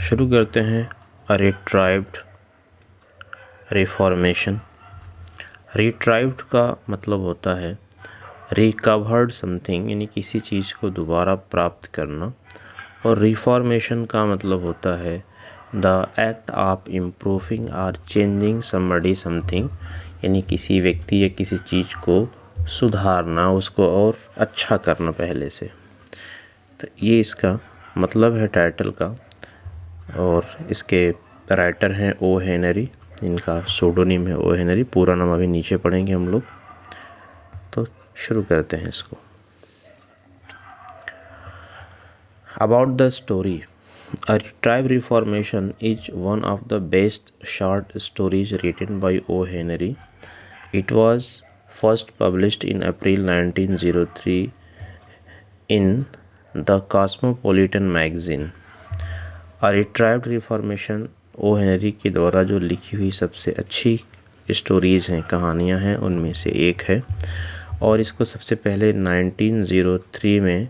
शुरू करते हैं। रिट्राइव्ड रिफॉर्मेशन। रिट्राइव्ड का मतलब होता है रिकवर्ड समथिंग, यानी किसी चीज़ को दोबारा प्राप्त करना। और रिफॉर्मेशन का मतलब होता है द एक्ट ऑफ इम्प्रूविंग और चेंजिंग समबडी समथिंग, यानी किसी व्यक्ति या किसी चीज़ को सुधारना, उसको और अच्छा करना पहले से। तो ये इसका मतलब है टाइटल का। और इसके राइटर हैं ओ हेनरी, इनका सूडोनिम है ओ हेनरी, पूरा नाम अभी नीचे पढ़ेंगे हम लोग। तो शुरू करते हैं इसको। About the story. A Retrieve Reformation is one of the best short stories written by O. Henry. It was first published in April 1903 in the Cosmopolitan magazine. A Retrieved Reformation O Henry के द्वारा जो लिखी हुई सबसे अच्छी stories हैं, कहानियाँ हैं, उनमें से एक है। और इसको सबसे पहले 1903 में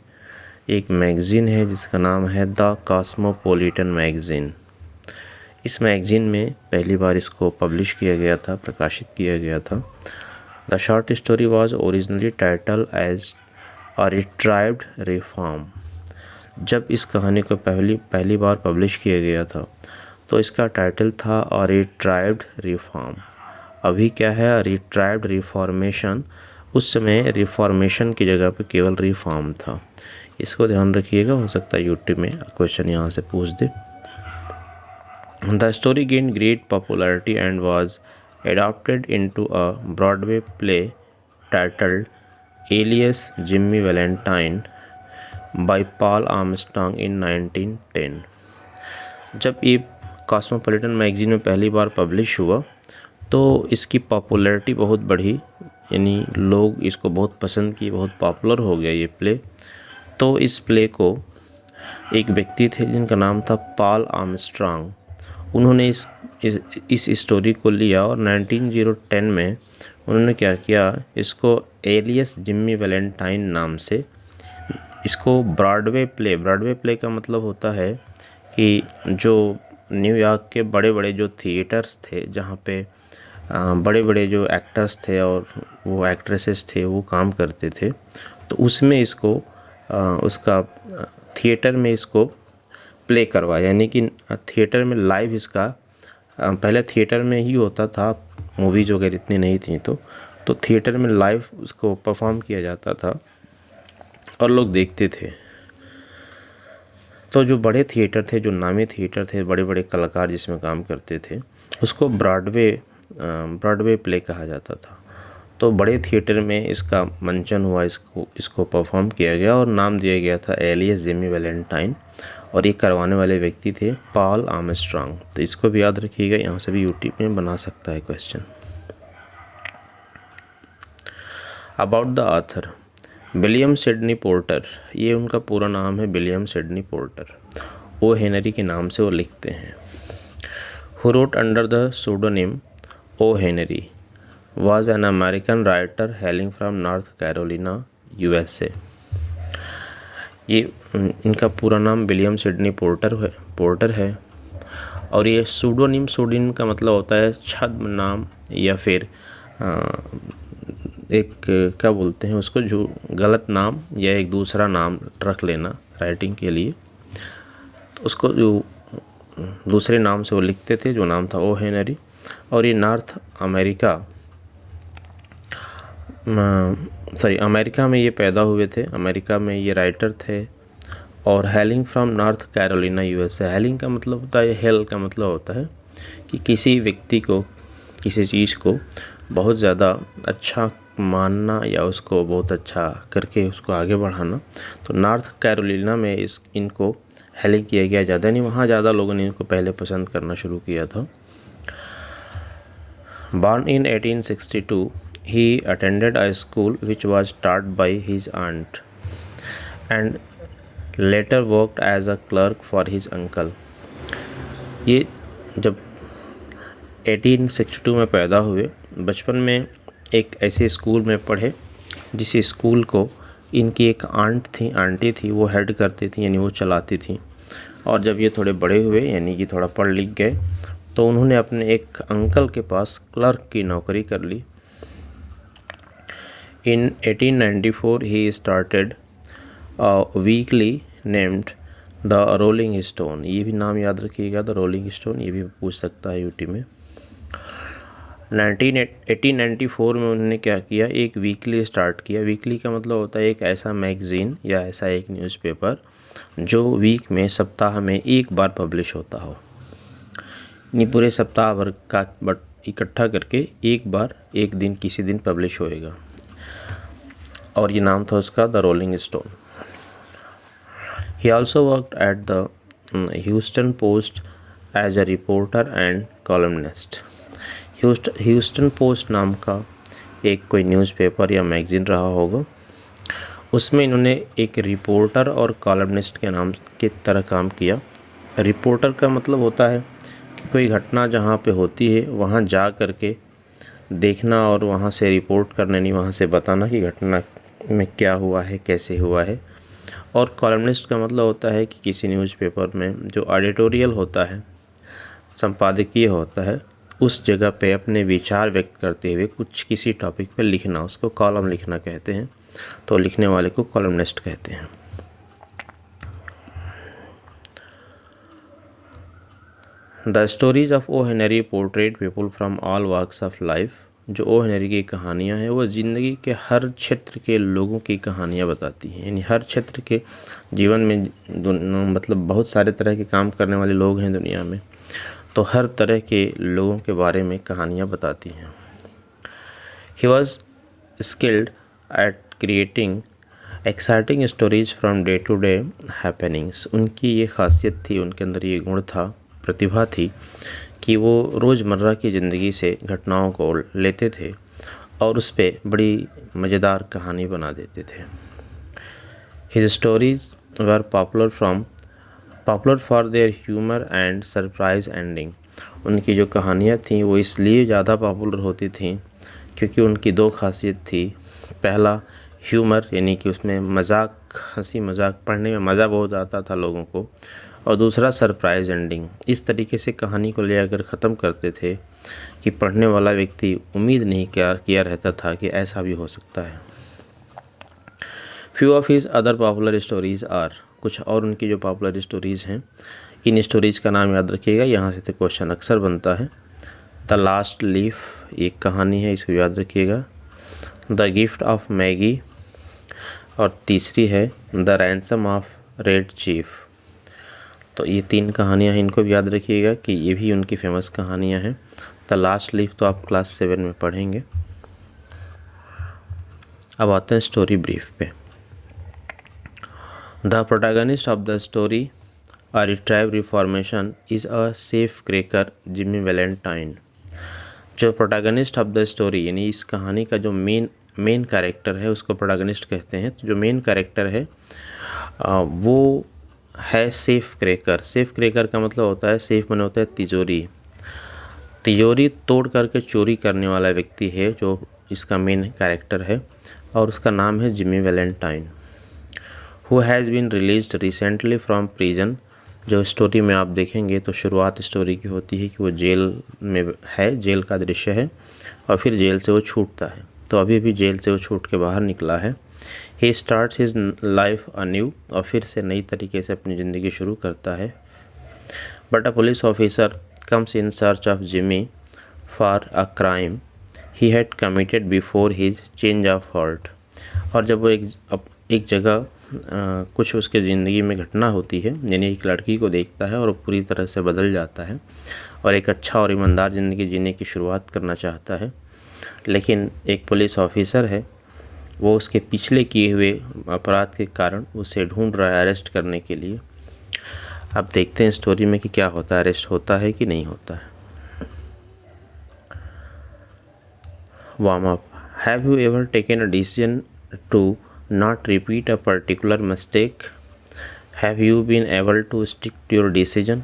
एक मैगज़ीन है जिसका नाम है द कॉस्मोपॉलिटन मैगज़ीन। इस मैगज़ीन में पहली बार इसको पब्लिश किया गया था, प्रकाशित किया गया था। The short story was originally title as a retrieved reform. जब इस कहानी को पहली बार पब्लिश किया गया था तो इसका टाइटल था अ रिट्राइव्ड रिफॉर्म। अभी क्या है, रिट्राइव्ड रिफॉर्मेशन। उस समय रिफॉर्मेशन की जगह पे केवल रिफॉर्म था। इसको ध्यान रखिएगा, हो सकता है यूट्यूब में क्वेश्चन यहाँ से पूछ दे। The story gain great popularity and was adopted into a Broadway play titled alias Jimmy Valentine by Paul Armstrong in 1910। जब ये कॉस्मोपॉलिटन मैगज़ीन में पहली बार पब्लिश हुआ तो इसकी पॉपुलैरिटी बहुत बढ़ी, यानी लोग इसको बहुत पसंद किए, बहुत पॉपुलर हो गया ये प्ले। तो इस प्ले को एक व्यक्ति थे जिनका नाम था पॉल आर्मस्ट्रॉन्ग, उन्होंने इस स्टोरी को लिया और 1910 में उन्होंने क्या किया, इसको एलियस जिम्मी वैलेंटाइन नाम से इसको ब्रॉडवे प्ले का मतलब होता है कि जो न्यूयॉर्क के बड़े बड़े जो थिएटर्स थे, जहाँ पे बड़े बड़े जो एक्टर्स थे और वो एक्ट्रेसेस थे वो काम करते थे, तो उसमें इसको उसका थिएटर में इसको प्ले करवाया, यानी कि थिएटर में लाइव इसका पहले थिएटर में ही होता था, मूवीज़ वगैरह इतनी नहीं थी, तो थिएटर में लाइव उसको परफॉर्म किया जाता था और लोग देखते थे। तो जो बड़े थिएटर थे, जो नामी थिएटर थे, बड़े बड़े कलाकार जिसमें काम करते थे, उसको ब्रॉडवे प्ले कहा जाता था। तो बड़े थिएटर में इसका मंचन हुआ, इसको परफॉर्म किया गया और नाम दिया गया था एलियस जिम्मी वैलेंटाइन, और ये करवाने वाले व्यक्ति थे पॉल आर्मस्ट्रॉन्ग। तो इसको भी याद रखिएगा, यहाँ से भी यूट्यूब में बना सकता है question. About the author. William Sydney Porter, ये उनका पूरा नाम है William Sydney Porter. O Henry के नाम से वो लिखते हैं। Who wrote under the pseudonym O Henry was an American writer hailing from North Carolina, USA। ये इनका पूरा नाम विलियम सिडनी पोर्टर है। और ये सूडोनिम का मतलब होता है छद्म नाम, या फिर एक क्या बोलते हैं उसको, जो गलत नाम या एक दूसरा नाम रख लेना राइटिंग के लिए। तो उसको जो दूसरे नाम से वो लिखते थे, जो नाम था ओ हेनरी। और ये अमेरिका में ये पैदा हुए थे, अमेरिका में ये राइटर थे। और hailing from north Carolina, USA. Hailing का मतलब होता है, हेल का मतलब होता है कि किसी व्यक्ति को, किसी चीज़ को बहुत ज़्यादा अच्छा मानना या उसको बहुत अच्छा करके उसको आगे बढ़ाना। तो नॉर्थ कैरोलिना में इनको हेलिंग किया गया ज़्यादा, नहीं वहाँ ज़्यादा लोगों ने इनको पहले पसंद करना शुरू किया था। Born in 1862, he attended a school which was taught by his aunt and later worked as a clerk for his uncle। ये जब 1862 में पैदा हुए, बचपन में एक ऐसे स्कूल में पढ़े जिस स्कूल को इनकी एक आंटी थी, वो हेड करती थी, यानी वो चलाती थी। और जब ये थोड़े बड़े हुए यानी कि थोड़ा पढ़ लिख गए तो उन्होंने अपने एक अंकल के पास क्लर्क की नौकरी कर ली। इन 1894 he started a weekly named the Rolling stone. ये भी नाम याद रखिएगा, द रोलिंग स्टोन, ये भी पूछ सकता है यूटी में। 1894 में उन्होंने क्या किया, एक वीकली स्टार्ट किया। वीकली का मतलब होता है एक ऐसा मैगज़ीन या ऐसा एक न्यूज़पेपर जो वीक में, सप्ताह में एक बार पब्लिश होता हो। नहीं, पूरे सप्ताह भर का बट इकट्ठा करके एक बार एक दिन किसी दिन पब्लिश होएगा, और ये नाम था उसका the Rolling Stone. He also worked at the Houston Post as a reporter and columnist. Houston Post नाम का एक कोई न्यूज़पेपर या मैगज़ीन रहा होगा, उसमें इन्होंने एक रिपोर्टर और कॉलमनिस्ट के नाम की तरह काम किया। रिपोर्टर का मतलब होता है कि कोई घटना जहाँ पे होती है वहाँ जा कर के देखना और वहाँ से रिपोर्ट करना, नहीं वहाँ से बताना कि घटना में क्या हुआ है, कैसे हुआ है। और कॉलमनिस्ट का मतलब होता है कि किसी न्यूज़पेपर में जो एडिटोरियल होता है, संपादकीय होता है, उस जगह पे अपने विचार व्यक्त करते हुए कुछ किसी टॉपिक पे लिखना, उसको कॉलम लिखना कहते हैं। तो लिखने वाले को कॉलमनिस्ट कहते हैं। The stories of O Henry portrait people from all walks of life. जो ओ हेनरी की कहानियाँ हैं वो ज़िंदगी के हर क्षेत्र के लोगों की कहानियाँ बताती हैं। यानी हर क्षेत्र के जीवन में मतलब बहुत सारे तरह के काम करने वाले लोग हैं दुनिया में, तो हर तरह के लोगों के बारे में कहानियाँ बताती हैं। He was skilled at creating exciting stories from day to day happenings. उनकी ये खासियत थी, उनके अंदर ये गुण था, प्रतिभा थी कि वो रोज़मर्रा की ज़िंदगी से घटनाओं को लेते थे और उस पर बड़ी मज़ेदार कहानी बना देते थे। His stories were popular for their humour and surprise ending. उनकी जो कहानियाँ थीं वो इसलिए ज़्यादा पॉपुलर होती थीं क्योंकि उनकी दो खासियत थी। पहला ह्यूमर, यानी कि उसमें मजाक, हंसी मजाक, पढ़ने में मज़ा बहुत आता था लोगों को, और दूसरा सरप्राइज एंडिंग। इस तरीके से कहानी को ले आकर ख़त्म करते थे कि पढ़ने वाला व्यक्ति उम्मीद नहीं किया रहता था कि ऐसा भी हो सकता है। Few of his other popular stories are. कुछ और उनकी जो पॉपुलर स्टोरीज़ हैं, इन स्टोरीज़ का नाम याद रखिएगा, यहाँ से तो क्वेश्चन अक्सर बनता है। द लास्ट लीफ एक कहानी है, इसको याद रखिएगा। द गिफ्ट ऑफ मैगी, और तीसरी है the ransom of red chief. तो ये तीन कहानियाँ हैं, इनको भी याद रखिएगा कि ये भी उनकी फेमस कहानियाँ हैं। द लास्ट लीफ तो आप क्लास 7 में पढ़ेंगे। अब आते हैं स्टोरी ब्रीफ पे। The protagonist of the story a retrieve reformation is a safe cracker Jimmy Valentine. जो प्रोटैगनिस्ट ऑफ द स्टोरी, यानी इस कहानी का जो मेन कैरेक्टर है उसको प्रोटैगनिस्ट कहते हैं। तो जो मेन कैरेक्टर है वो है सेफ क्रैकर। सेफ क्रैकर का मतलब होता है, सेफ माने होता है तिजोरी। तिजोरी तोड़ करके चोरी करने वाला व्यक्ति है जो इसका मेन कैरेक्टर है, और उसका नाम है Jimmy Valentine, who has been released recently from prison. जो स्टोरी में आप देखेंगे तो शुरुआत स्टोरी की होती है कि वो जेल में है, जेल का दृश्य है, और फिर जेल से वो छूटता है। तो अभी जेल से वो छूट के बाहर निकला है। He starts his life undue, और फिर से नई तरीके से अपनी ज़िंदगी शुरू करता है। But a police officer comes in search of Jimmy for a crime he had committed before his change of heart. और जब वो एक जगह कुछ उसके ज़िंदगी में घटना होती है, यानी एक लड़की को देखता है और पूरी तरह से बदल जाता है और एक अच्छा और ईमानदार ज़िंदगी जीने की शुरुआत करना चाहता है। लेकिन एक पुलिस ऑफिसर है, वो उसके पिछले किए हुए अपराध के कारण उसे ढूंढ रहा है अरेस्ट करने के लिए। अब देखते हैं स्टोरी में कि क्या होता है, अरेस्ट होता है कि नहीं होता है। Warm up. Have you ever taken a decision to not repeat a particular mistake? Have you been able to stick to your decision?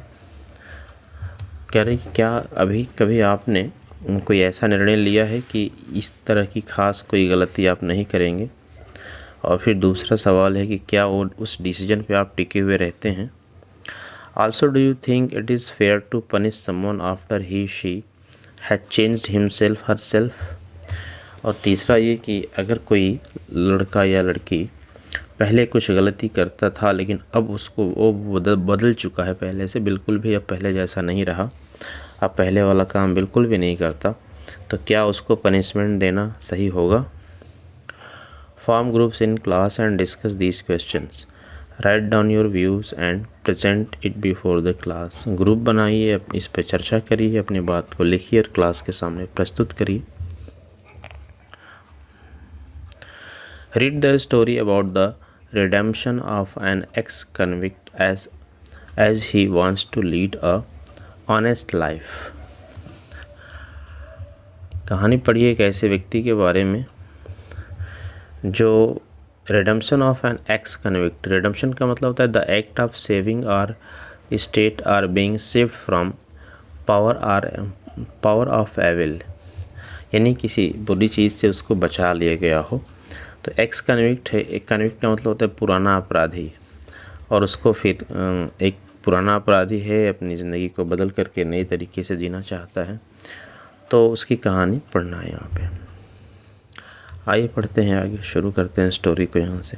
क्या अभी कभी आपने कोई ऐसा निर्णय लिया है कि इस तरह की खास कोई गलती आप नहीं करेंगे? और फिर दूसरा सवाल है कि क्या वो उस डिसीजन पे आप टिके हुए रहते हैं? Also, do you think it is fair to punish someone after she had changed himself herself? और तीसरा ये कि अगर कोई लड़का या लड़की पहले कुछ गलती करता था लेकिन अब उसको वो बदल चुका है पहले से, बिल्कुल भी अब पहले जैसा नहीं रहा, अब पहले वाला काम बिल्कुल भी नहीं करता, तो क्या उसको पनिशमेंट देना सही होगा? Form groups in class and discuss these questions. Write down your views and present it before the class. Group बनाइए, इस पर चर्चा करिए, अपनी बात को लिखिए और क्लास के सामने प्रस्तुत करिए। Read the story about the redemption of an ex-convict as he wants to lead a honest life। कहानी पढ़िए एक ऐसे व्यक्ति के बारे में जो redemption of an ex-convict, redemption का मतलब होता है the act of saving our state or being saved from power of evil, यानी किसी बुरी चीज़ से उसको बचा लिया गया हो। तो एक्स कन्विक्ट है, एक कन्विक्ट का मतलब होता है पुराना अपराधी, और उसको फिर एक पुराना अपराधी है अपनी ज़िंदगी को बदल करके नई तरीके से जीना चाहता है, तो उसकी कहानी पढ़ना है यहाँ पे। आइए पढ़ते हैं आगे, शुरू करते हैं स्टोरी को। यहाँ से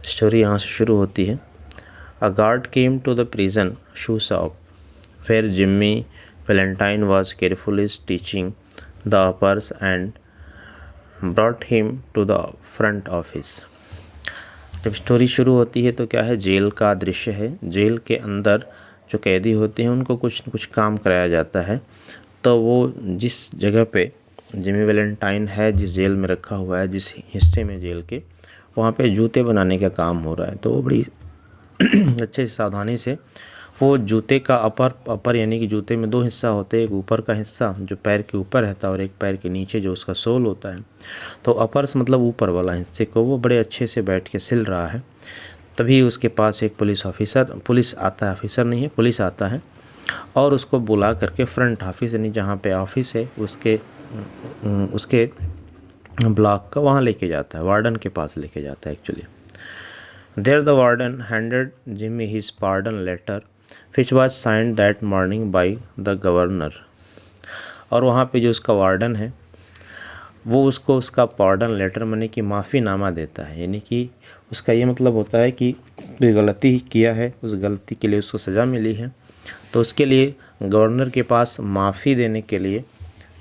स्टोरी यहाँ से शुरू होती है। A guard came to the prison shoe shop where Jimmy Valentine was carefully teaching the uppers and brought him to the front office. जब स्टोरी शुरू होती है तो क्या है, जेल का दृश्य है। जेल के अंदर जो कैदी होते हैं उनको कुछ न कुछ काम कराया जाता है, तो वो जिस जगह पे जिमी वैलेंटाइन है, जिस जेल में रखा हुआ है, जिस हिस्से में जेल के, वहाँ पे जूते बनाने का काम हो रहा है। तो वो बड़ी अच्छे से सावधानी से वो जूते का अपर यानी कि जूते में दो हिस्सा होते हैं, एक ऊपर का हिस्सा जो पैर के ऊपर रहता है और एक पैर के नीचे जो उसका सोल होता है। तो अपर्स मतलब ऊपर वाला हिस्से को वो बड़े अच्छे से बैठ के सिल रहा है। तभी उसके पास एक पुलिस आता है और उसको बुला करके फ्रंट ऑफिस यानी जहाँ पे ऑफिस है उसके ब्लॉक का वहाँ लेके जाता है, वार्डन के पास लेके जाता है actually. There the warden handed Jimmy his pardon letter which was signed that morning by the governor। और वहाँ पे जो उसका वार्डन है वो उसको उसका पार्डन लेटर माने कि माफ़ीनामा देता है, यानी कि उसका ये मतलब होता है कि कोई गलती किया है, उस गलती के लिए उसको सज़ा मिली है, तो उसके लिए गवर्नर के पास माफ़ी देने के लिए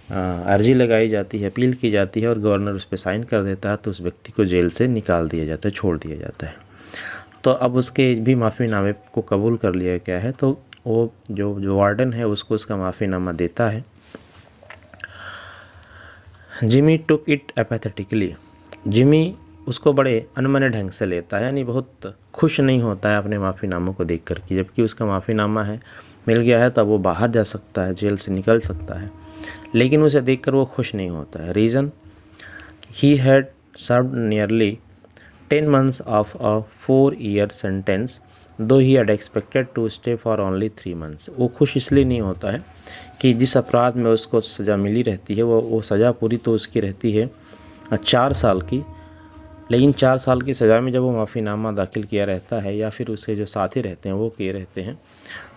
अर्जी लगाई जाती है, अपील की जाती है, और गवर्नर उस पर साइन कर देता है, तो उस व्यक्ति को जेल से निकाल दिया जाता है, छोड़ दिया जाता है। तो अब उसके भी माफ़ीनामे को कबूल कर लिया गया है, तो वो जो वार्डन है उसको उसका माफ़ीनामा देता है। Jimmy took it apathetically. जिमी उसको बड़े अनमने ढंग से लेता है, यानी बहुत खुश नहीं होता है अपने माफ़ीनामों को देख कर के, जबकि उसका माफ़ीनामा है मिल गया है, तब वो बाहर जा सकता है, जेल से निकल सकता है, लेकिन उसे देखकर वो खुश नहीं होता है। Reason, he had served nearly 10 months of a 4-year sentence though he had expected to stay for only 3 months। वो खुश इसलिए नहीं होता है कि जिस अपराध में उसको सज़ा मिली रहती है वो सज़ा पूरी तो उसकी रहती है 4 साल की, लेकिन 4 साल की सज़ा में जब वो माफ़ीनामा दाखिल किया रहता है या फिर उसके जो साथी रहते हैं वो किए रहते हैं,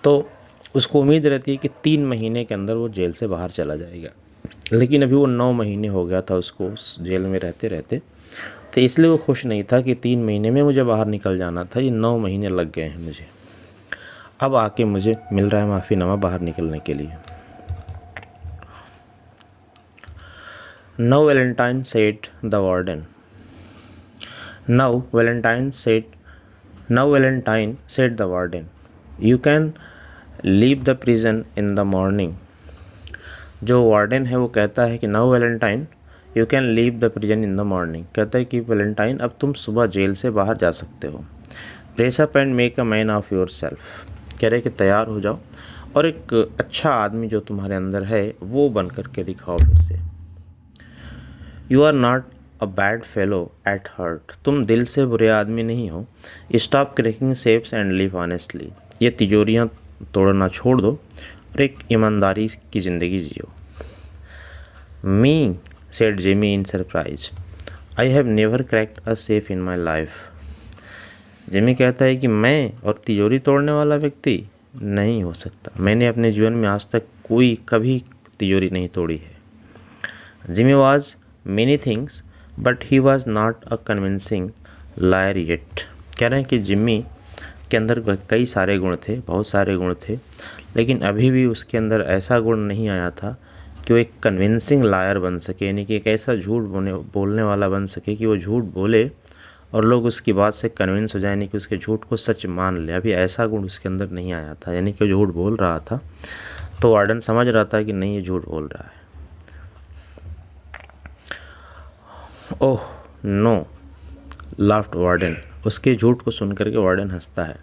तो उसको उम्मीद रहती है कि 3 महीने के अंदर वो जेल से बाहर चला जाएगा, लेकिन अभी वो 9 महीने हो गया था उसको उस जेल में रहते रहते, तो इसलिए वो खुश नहीं था कि 3 महीने में मुझे बाहर निकल जाना था, ये 9 महीने लग गए हैं मुझे, अब आके मुझे मिल रहा है माफ़ीनामा बाहर निकलने के लिए। Now Valentine said the warden, you can leave the prison in the morning। जो वार्डन है वो कहता है कि now Valentine you can leave the prison in the morning, कहता है कि वैलेंटाइन अब तुम सुबह जेल से बाहर जा सकते हो। Dress up and make a man of your self, कह रहे कि तैयार हो जाओ और एक अच्छा आदमी जो तुम्हारे अंदर है वो बन करके दिखाओ फिर से। You are not a bad fellow at heart, तुम दिल से बुरे आदमी नहीं हो। Stop cracking safes and live honestly, ये तिजोरियाँ तोड़ना छोड़ दो और एक ईमानदारी की ज़िंदगी जियो। मी said Jimmy in surprise, I have never cracked a safe in my life। Jimmy कहता है कि मैं और तिजोरी तोड़ने वाला व्यक्ति नहीं हो सकता, मैंने अपने जीवन में आज तक कभी तिजोरी नहीं तोड़ी है। Jimmy was many things but he was not a convincing liar yet. कह रहे हैं कि जिम्मी के अंदर कई सारे गुण थे, बहुत सारे गुण थे, लेकिन अभी भी उसके अंदर ऐसा गुण नहीं आया था कि वो एक कन्विंसिंग लायर बन सके, यानी कि एक ऐसा झूठ बोलने वाला बन सके कि वो झूठ बोले और लोग उसकी बात से कन्विंस हो जाए, यानी कि उसके झूठ को सच मान ले। अभी ऐसा गुण उसके अंदर नहीं आया था, यानी कि वो झूठ बोल रहा था तो वार्डन समझ रहा था कि नहीं, ये झूठ बोल रहा है। Oh no, laughed warden. उसके झूठ को सुन करके वार्डन हंसता है।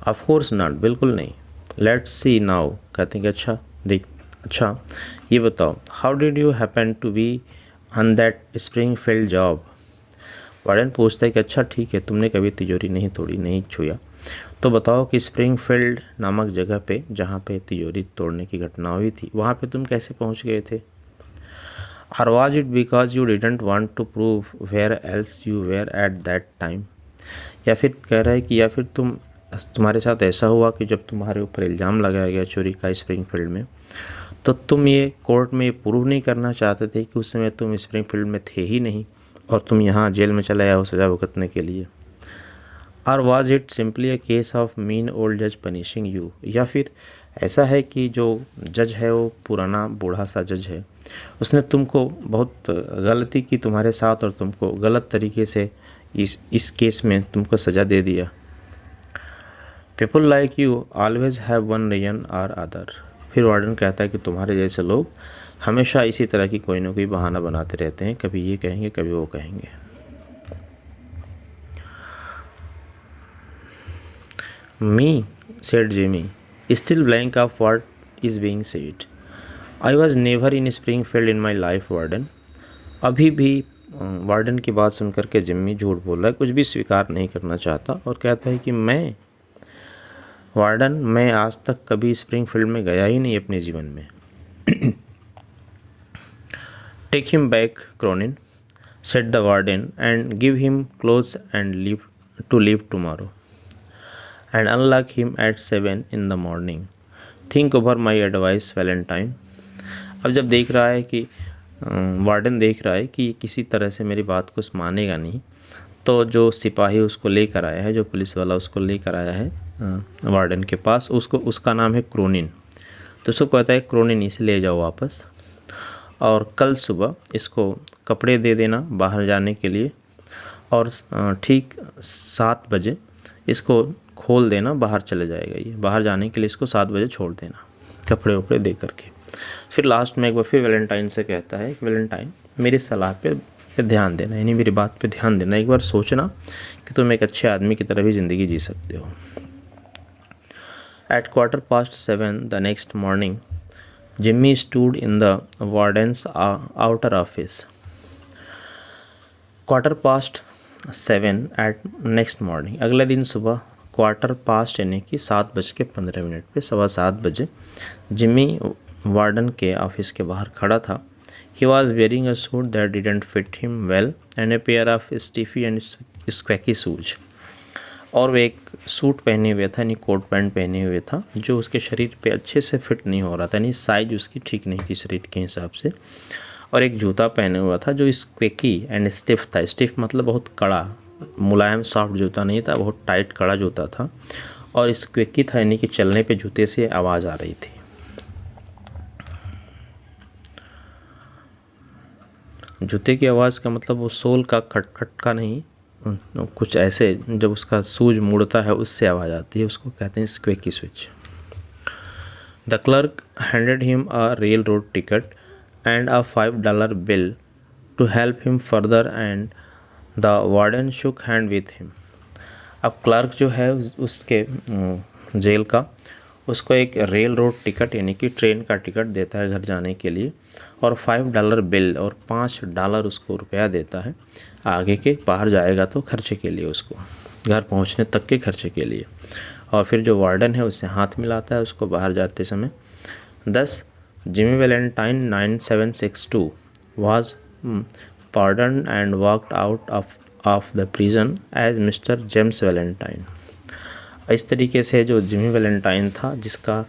ऑफ कोर्स नॉट, बिल्कुल नहीं। लेट्स सी नाउ, कहते हैं कि अच्छा ये बताओ, how did you happen to be on that Springfield job. Warden पूछता है कि अच्छा ठीक है, तुमने कभी तिजोरी नहीं तोड़ी, नहीं छुआ, तो बताओ कि स्प्रिंगफील्ड नामक जगह पे जहाँ पे तिजोरी तोड़ने की घटना हुई थी वहाँ पे तुम कैसे पहुँच गए थे। और was it because you didn't want to prove where else you were at that time. या फिर कह रहा है कि या फिर तुम्हारे साथ ऐसा हुआ कि जब तुम्हारे ऊपर इल्ज़ाम लगाया गया चोरी का स्प्रिंगफील्ड में, तो तुम ये कोर्ट में ये प्रूव नहीं करना चाहते थे कि उस समय तुम स्प्रिंगफील्ड में थे ही नहीं और तुम यहाँ जेल में चले आए हो सज़ा भुगतने के लिए। और was it simply a case of mean old जज पनिशिंग यू। या फिर ऐसा है कि जो जज है वो पुराना बूढ़ा सा जज है, उसने तुमको बहुत गलती की तुम्हारे साथ और तुमको गलत तरीके से इस केस में तुमको सज़ा दे दिया। People like you always have one reason or other. फिर वार्डन कहता है कि तुम्हारे जैसे लोग हमेशा इसी तरह की कोई ना कोई बहाना बनाते रहते हैं, कभी ये कहेंगे कभी वो कहेंगे। मी, said Jimmy, still blank of what is being said. I was never in Springfield in my life, warden. अभी भी वार्डन की बात सुनकर के जिम्मी झूठ बोल रहा है, कुछ भी स्वीकार नहीं करना चाहता और कहता है कि मैं आज तक कभी स्प्रिंगफील्ड में गया ही नहीं अपने जीवन में। Take him back Cronin, said the warden, and give him clothes and leave tomorrow, and unlock him at 7 in the morning. Think over my advice, Valentine. अब जब देख रहा है कि वार्डन देख रहा है कि किसी तरह से मेरी बात को मानेगा नहीं, तो जो सिपाही उसको लेकर आया है, जो पुलिस वाला उसको लेकर आया है वार्डन के पास, उसका नाम है क्रोनिन। तो उसको कहता है क्रोनिन, इसे ले जाओ वापस और कल सुबह इसको कपड़े दे देना बाहर जाने के लिए, और ठीक 7 बजे इसको खोल देना, बाहर चले जाएगा ये, बाहर जाने के लिए इसको 7 बजे छोड़ देना कपड़े वपड़े दे करके। फिर लास्ट में एक बार फिर वैलेंटाइन से कहता है कि वैलेंटाइन, मेरी सलाह पे ध्यान देना, यानी मेरी बात पे ध्यान देना, एक बार सोचना कि तुम एक अच्छे आदमी की तरह भी ज़िंदगी जी सकते हो। At 7:15 the next morning, Jimmy stood in the warden's outer office. 7:15 at next morning, अगले दिन सुबह 7:15 यानी कि 7:15 पे 7:15 बजे जिम्मी वार्डन के ऑफिस के बाहर खड़ा था। He was wearing a suit that didn't fit him well and a pair of stiffy and squeaky shoes. और वो एक सूट पहने हुए था, यानी कोट पैंट पहने हुए था, जो उसके शरीर पे अच्छे से फिट नहीं हो रहा था, यानी साइज उसकी ठीक नहीं थी शरीर के हिसाब से। और एक जूता पहने हुआ था जो स्क्वेकी एंड स्टिफ था। स्टिफ मतलब बहुत कड़ा, मुलायम सॉफ्ट जूता नहीं था, बहुत टाइट कड़ा जूता था। और स्क्वेकी था, यानी कि चलने पे जूते से आवाज़ आ रही थी। जूते की आवाज़ का मतलब वो सोल का खटखट का नहीं, कुछ ऐसे जब उसका सूज मुड़ता है उससे आवाज़ आती है, उसको कहते हैं squeaky switch. The clerk handed him a railroad ticket and a $5 bill to help him further and the warden shook hand with him. अब क्लर्क जो है उसके जेल का, उसको एक रेल रोड टिकट यानी कि ट्रेन का टिकट देता है घर जाने के लिए, और $5 बिल और $5 उसको रुपया देता है आगे के, बाहर जाएगा तो खर्चे के लिए, उसको घर पहुंचने तक के खर्चे के लिए। और फिर जो वार्डन है उससे हाथ मिलाता है उसको बाहर जाते समय। 10 Jimmy Valentine 9762 was pardoned and walked out of the prison as mister James Valentine. इस तरीके से जो जिमी वैलेंटाइन था, जिसका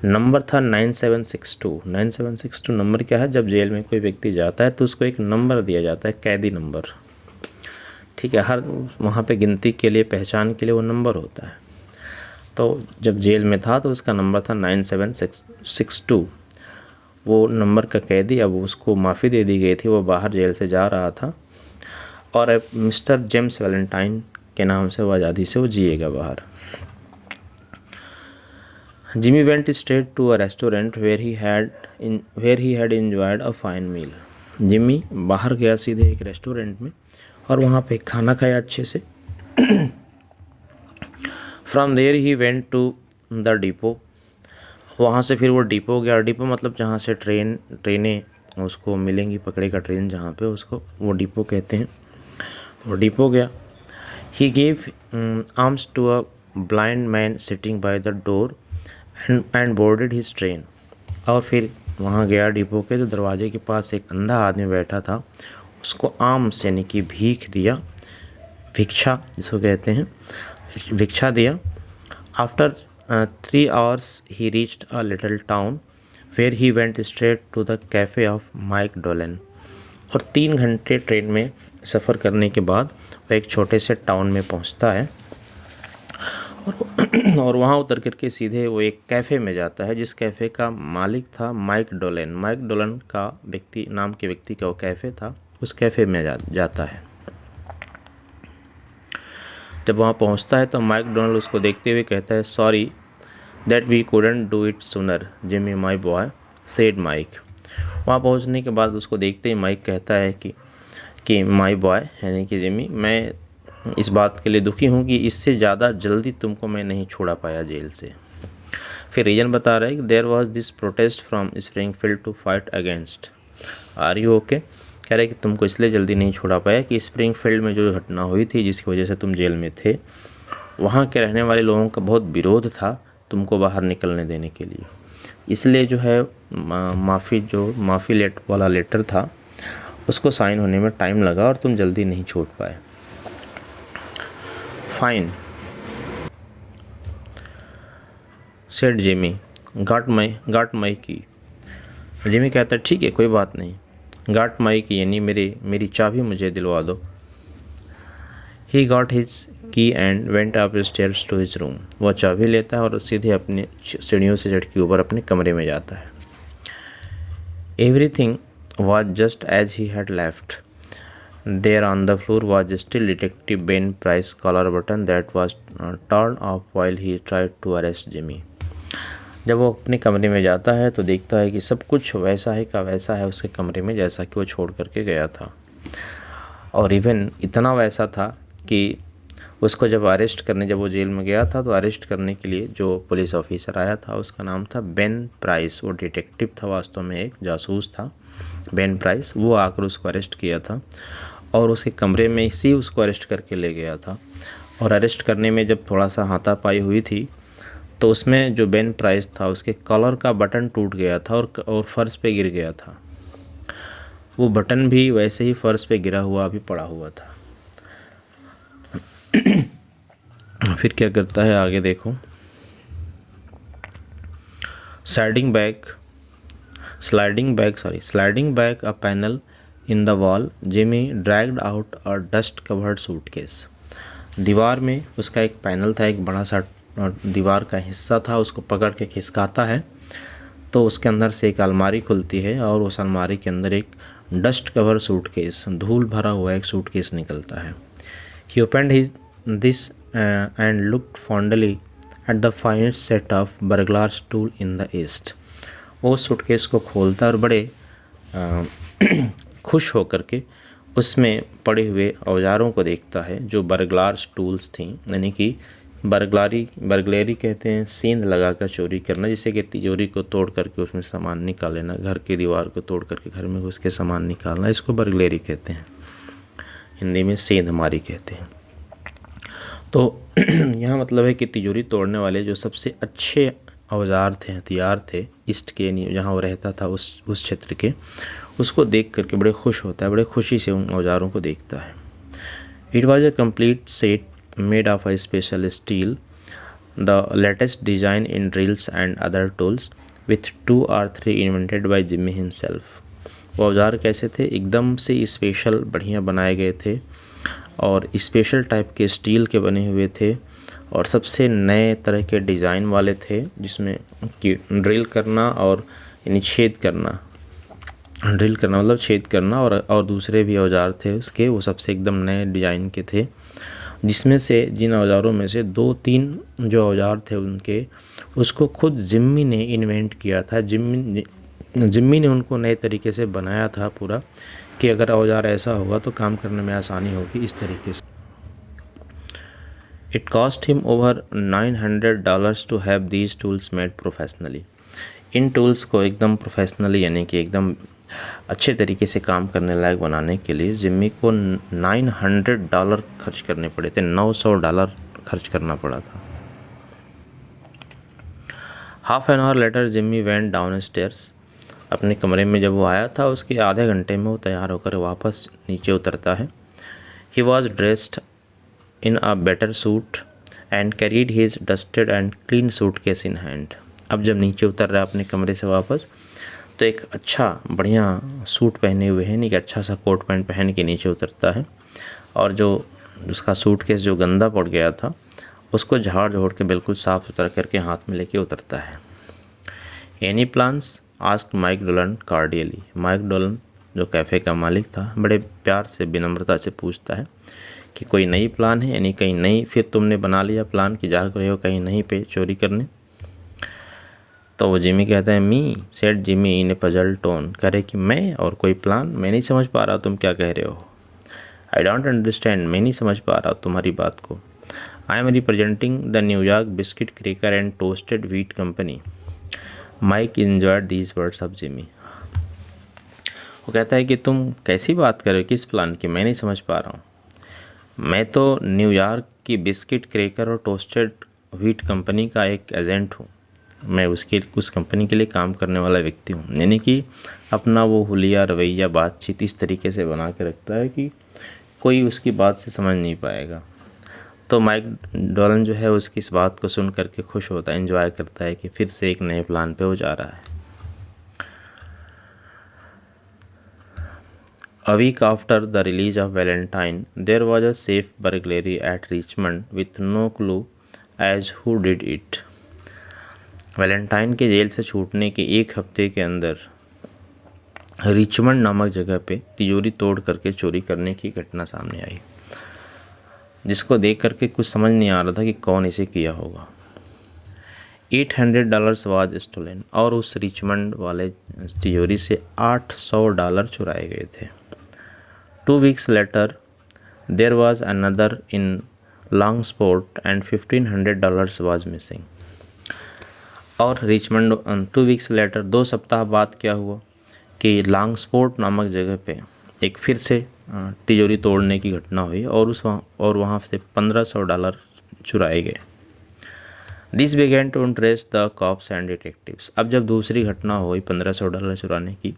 नंबर था 9762। 9762 नंबर क्या है? जब जेल में कोई व्यक्ति जाता है तो उसको एक नंबर दिया जाता है, कैदी नंबर। ठीक है, हर वहाँ पे गिनती के लिए, पहचान के लिए वो नंबर होता है। तो जब जेल में था तो उसका नंबर था 9762। वो नंबर का कैदी, अब उसको माफ़ी दे दी गई थी, वो बाहर जेल से जा रहा था और अब मिस्टर जेम्स वैलेंटाइन के नाम से वो आज़ादी से वो जिएगा बाहर। Jimmy went straight to a restaurant where he had enjoyed a fine meal. Jimmy बाहर गया सीधे एक रेस्टोरेंट में और वहाँ पे खाना खाया अच्छे से। From there he went to the depot. वहाँ से फिर वो डिपो गया। डिपो मतलब जहाँ से ट्रेनें उसको मिलेंगी, पकड़ेगा ट्रेन जहाँ पे, उसको वो डिपो कहते हैं। वो डिपो गया। He gave arms to a blind man sitting by the door and boarded his train. और फिर वहाँ गया डिपो के, तो दरवाजे के पास एक अंधा आदमी बैठा था, उसको आर्म्स यानी कि भीख दिया, भिक्षा जिसको कहते हैं, भिक्षा दिया। After 3 hours he reached a little town where he went straight to the cafe of Mike Dolan। और 3 घंटे ट्रेन में सफ़र करने के बाद वह एक छोटे से टाउन में पहुंचता है और वहाँ उतर करके सीधे वो एक कैफ़े में जाता है, जिस कैफ़े का मालिक था माइक डोलन। माइक डोलन का नाम के व्यक्ति का वो कैफ़े था, उस कैफ़े में जाता है। जब वहाँ पहुँचता है तो माइक डोनाल्ड उसको देखते हुए कहता है, sorry that we couldn't do it sooner Jimmy my boy, said Mike. वहाँ पहुँचने के बाद उसको देखते ही माइक कहता है कि माई बॉय यानी कि जिमी, मैं इस बात के लिए दुखी हूँ कि इससे ज़्यादा जल्दी तुमको मैं नहीं छोड़ा पाया जेल से। फिर रीजन बता रहा है कि there was this protest from Springfield to fight against. Are you okay? कह रहे कि तुमको इसलिए जल्दी नहीं छोड़ा पाया कि स्प्रिंगफील्ड में जो घटना हुई थी जिसकी वजह से तुम जेल में थे, वहाँ के रहने वाले लोगों का बहुत विरोध था तुमको बाहर निकलने देने के लिए। इसलिए जो है माफ़ी वाला लेटर था, उसको साइन होने में टाइम लगा और तुम जल्दी नहीं छोड़ पाए। फाइन सेड जिमी, गाट माई की। जिमी कहता है ठीक है, कोई बात नहीं, गाट माई की यानी मेरी चाबी मुझे दिलवा दो। He got his key and went up stairs to his room. वह चाबी लेता है और सीधे अपने सीढ़ियों से चढ़ के ऊपर अपने कमरे में जाता है। Everything was just as he had left. There on the floor was still detective Ben Price collar button that was turn off while he tried to arrest Jimmy. जब वो अपने कमरे में जाता है तो देखता है कि सब कुछ वैसा है का वैसा है उसके कमरे में जैसा कि वो छोड़ करके गया था, और इवन इतना वैसा था कि उसको जब वो जेल में गया था तो अरेस्ट करने के लिए जो पुलिस ऑफिसर आया था उसका नाम था बेन प्राइस। वो डिटेक्टिव था, वास्तव में एक जासूस था, बेन प्राइस। वो आकर उसको अरेस्ट किया था और उसके कमरे में ही उसको अरेस्ट करके ले गया था। और अरेस्ट करने में जब थोड़ा सा हाथापाई हुई थी तो उसमें जो बेन प्राइस था उसके कॉलर का बटन टूट गया था और फर्श पे गिर गया था। वो बटन भी वैसे ही फर्श पे गिरा हुआ भी पड़ा हुआ था। फिर क्या करता है आगे देखो। Sliding back a panel in the wall Jimmy dragged out a dust covered suitcase. दीवार में उसका एक पैनल था, एक बड़ा सा दीवार का हिस्सा था, उसको पकड़ के खिसकाता है तो उसके अंदर से एक अलमारी खुलती है और उस अलमारी के अंदर एक डस्ट कवर सूटकेस, धूल भरा हुआ एक सूटकेस निकलता है। He opened this and looked fondly at the finest set of burglar's tool in the east. वो सूटकेस को खोलता और बड़े खुश होकर के उसमें पड़े हुए औजारों को देखता है जो बर्गलार्स टूल्स थी, यानी कि बर्गलरी कहते हैं सींध लगाकर चोरी करना, जिसे कि तिजोरी को तोड़ करके उसमें सामान निकाल लेना, घर की दीवार को तोड़ करके घर में घुस के सामान निकालना, इसको बर्गलरी कहते हैं, हिंदी में सेंध मारी कहते हैं। तो यहाँ मतलब है कि तिजोरी तोड़ने वाले जो सबसे अच्छे औजार थे, हथियार थे ईस्ट के, जहाँ वो रहता था उस क्षेत्र के, उसको देख करके बड़े खुश होता है, बड़े खुशी से उन औजारों को देखता है। It was a complete set made of a special steel, the latest design in drills and other tools, with 2 or 3 invented by Jimmy himself. वो औजार कैसे थे? एकदम से स्पेशल बढ़िया बनाए गए थे और स्पेशल टाइप के स्टील के बने हुए थे और सबसे नए तरह के डिज़ाइन वाले थे, जिसमें कि ड्रिल करना और यानी छेद करना, ड्रिल करना मतलब छेद करना, और दूसरे भी औजार थे उसके, वो सबसे एकदम नए डिज़ाइन के थे। जिसमें से जिन औजारों में से 2-3 जो औजार थे उनके, उसको खुद जिम्मी ने इन्वेंट किया था। जिम्मी ने उनको नए तरीके से बनाया था पूरा, कि अगर औजार ऐसा होगा तो काम करने में आसानी होगी, इस तरीके से। It cost him over $900 to have these tools made professionally. इन टूल्स को एकदम प्रोफेशनली यानी कि एकदम अच्छे तरीके से काम करने लायक बनाने के लिए जिम्मी को $900 खर्च करने पड़े थे। $900 खर्च करना पड़ा था। Half an hour later Jimmy went down stairs. अपने कमरे में जब वो आया था, उसके आधे घंटे में वो तैयार होकर वापस नीचे उतरता है। He was dressed in a better suit and carried his dusted and clean suit case in hand. अब जब नीचे उतर रहा है अपने कमरे से वापस, तो एक अच्छा बढ़िया सूट पहने हुए है, एक अच्छा सा कोट पैंट पहन के नीचे उतरता है, और जो उसका सूटकेस जो गंदा पड़ गया था उसको झाड़ झोड़ के बिल्कुल साफ़ सुथरा करके हाथ में लेके उतरता है। Any plans asked Mike Dolan cordially. Mike Dolan जो कैफ़े का मालिक था, बड़े प्यार से विनम्रता से पूछता है कि कोई नई प्लान है, यानी कहीं नई फिर तुमने बना लिया प्लान कि जा रहे हो कहीं नहीं पे चोरी करने। तो वो जिमी कहता है, मी सेड जिमी इन ए पजल टोन। कह रहे कि मैं और कोई प्लान? मैं नहीं समझ पा रहा तुम क्या कह रहे हो। आई डोंट अंडरस्टैंड, मैं नहीं समझ पा रहा तुम्हारी बात को। I am representing the New York biscuit cracker and toasted wheat company. Mike enjoyed these words of Jimmy. वो कहता है कि तुम कैसी बात कर रहे हो, किस प्लान की? मैं नहीं समझ पा रहा हूँ। मैं तो न्यूयॉर्क की बिस्किट क्रेकर और टोस्टेड व्हीट कंपनी का एक एजेंट हूँ। मैं उस कंपनी के लिए काम करने वाला व्यक्ति हूँ। यानी कि अपना वो हुलिया रवैया बातचीत इस तरीके से बना के रखता है कि कोई उसकी बात से समझ नहीं पाएगा। तो माइक डोलन जो है उसकी इस बात को सुन करके खुश होता है, एंजॉय करता है कि फिर से एक नए प्लान पे वो जा रहा है। A week after the release of Valentine, there was a safe burglary at Richmond with no clue as who did it. Valentine के जेल से छूटने के 1 हफ्ते के अंदर रिचमंड नामक जगह पे तिजोरी तोड़ करके चोरी करने की घटना सामने आई, जिसको देख करके कुछ समझ नहीं आ रहा था कि कौन इसे किया होगा। $800 वाज स्टोलन, और उस रिचमंड वाले तिजोरी से $800 चुराए गए थे। 2 weeks later, there was another in Longsport and $1,500 was missing. और रिचमंड 2 weeks later 2 सप्ताह बाद क्या हुआ कि लॉन्गस्पोर्ट नामक जगह पे एक फिर से तिजोरी तोड़ने की घटना हुई और वहाँ से $1,500 चुराए गए। This began to interest the cops and detectives. अब जब दूसरी घटना हुई $1,500 चुराने की,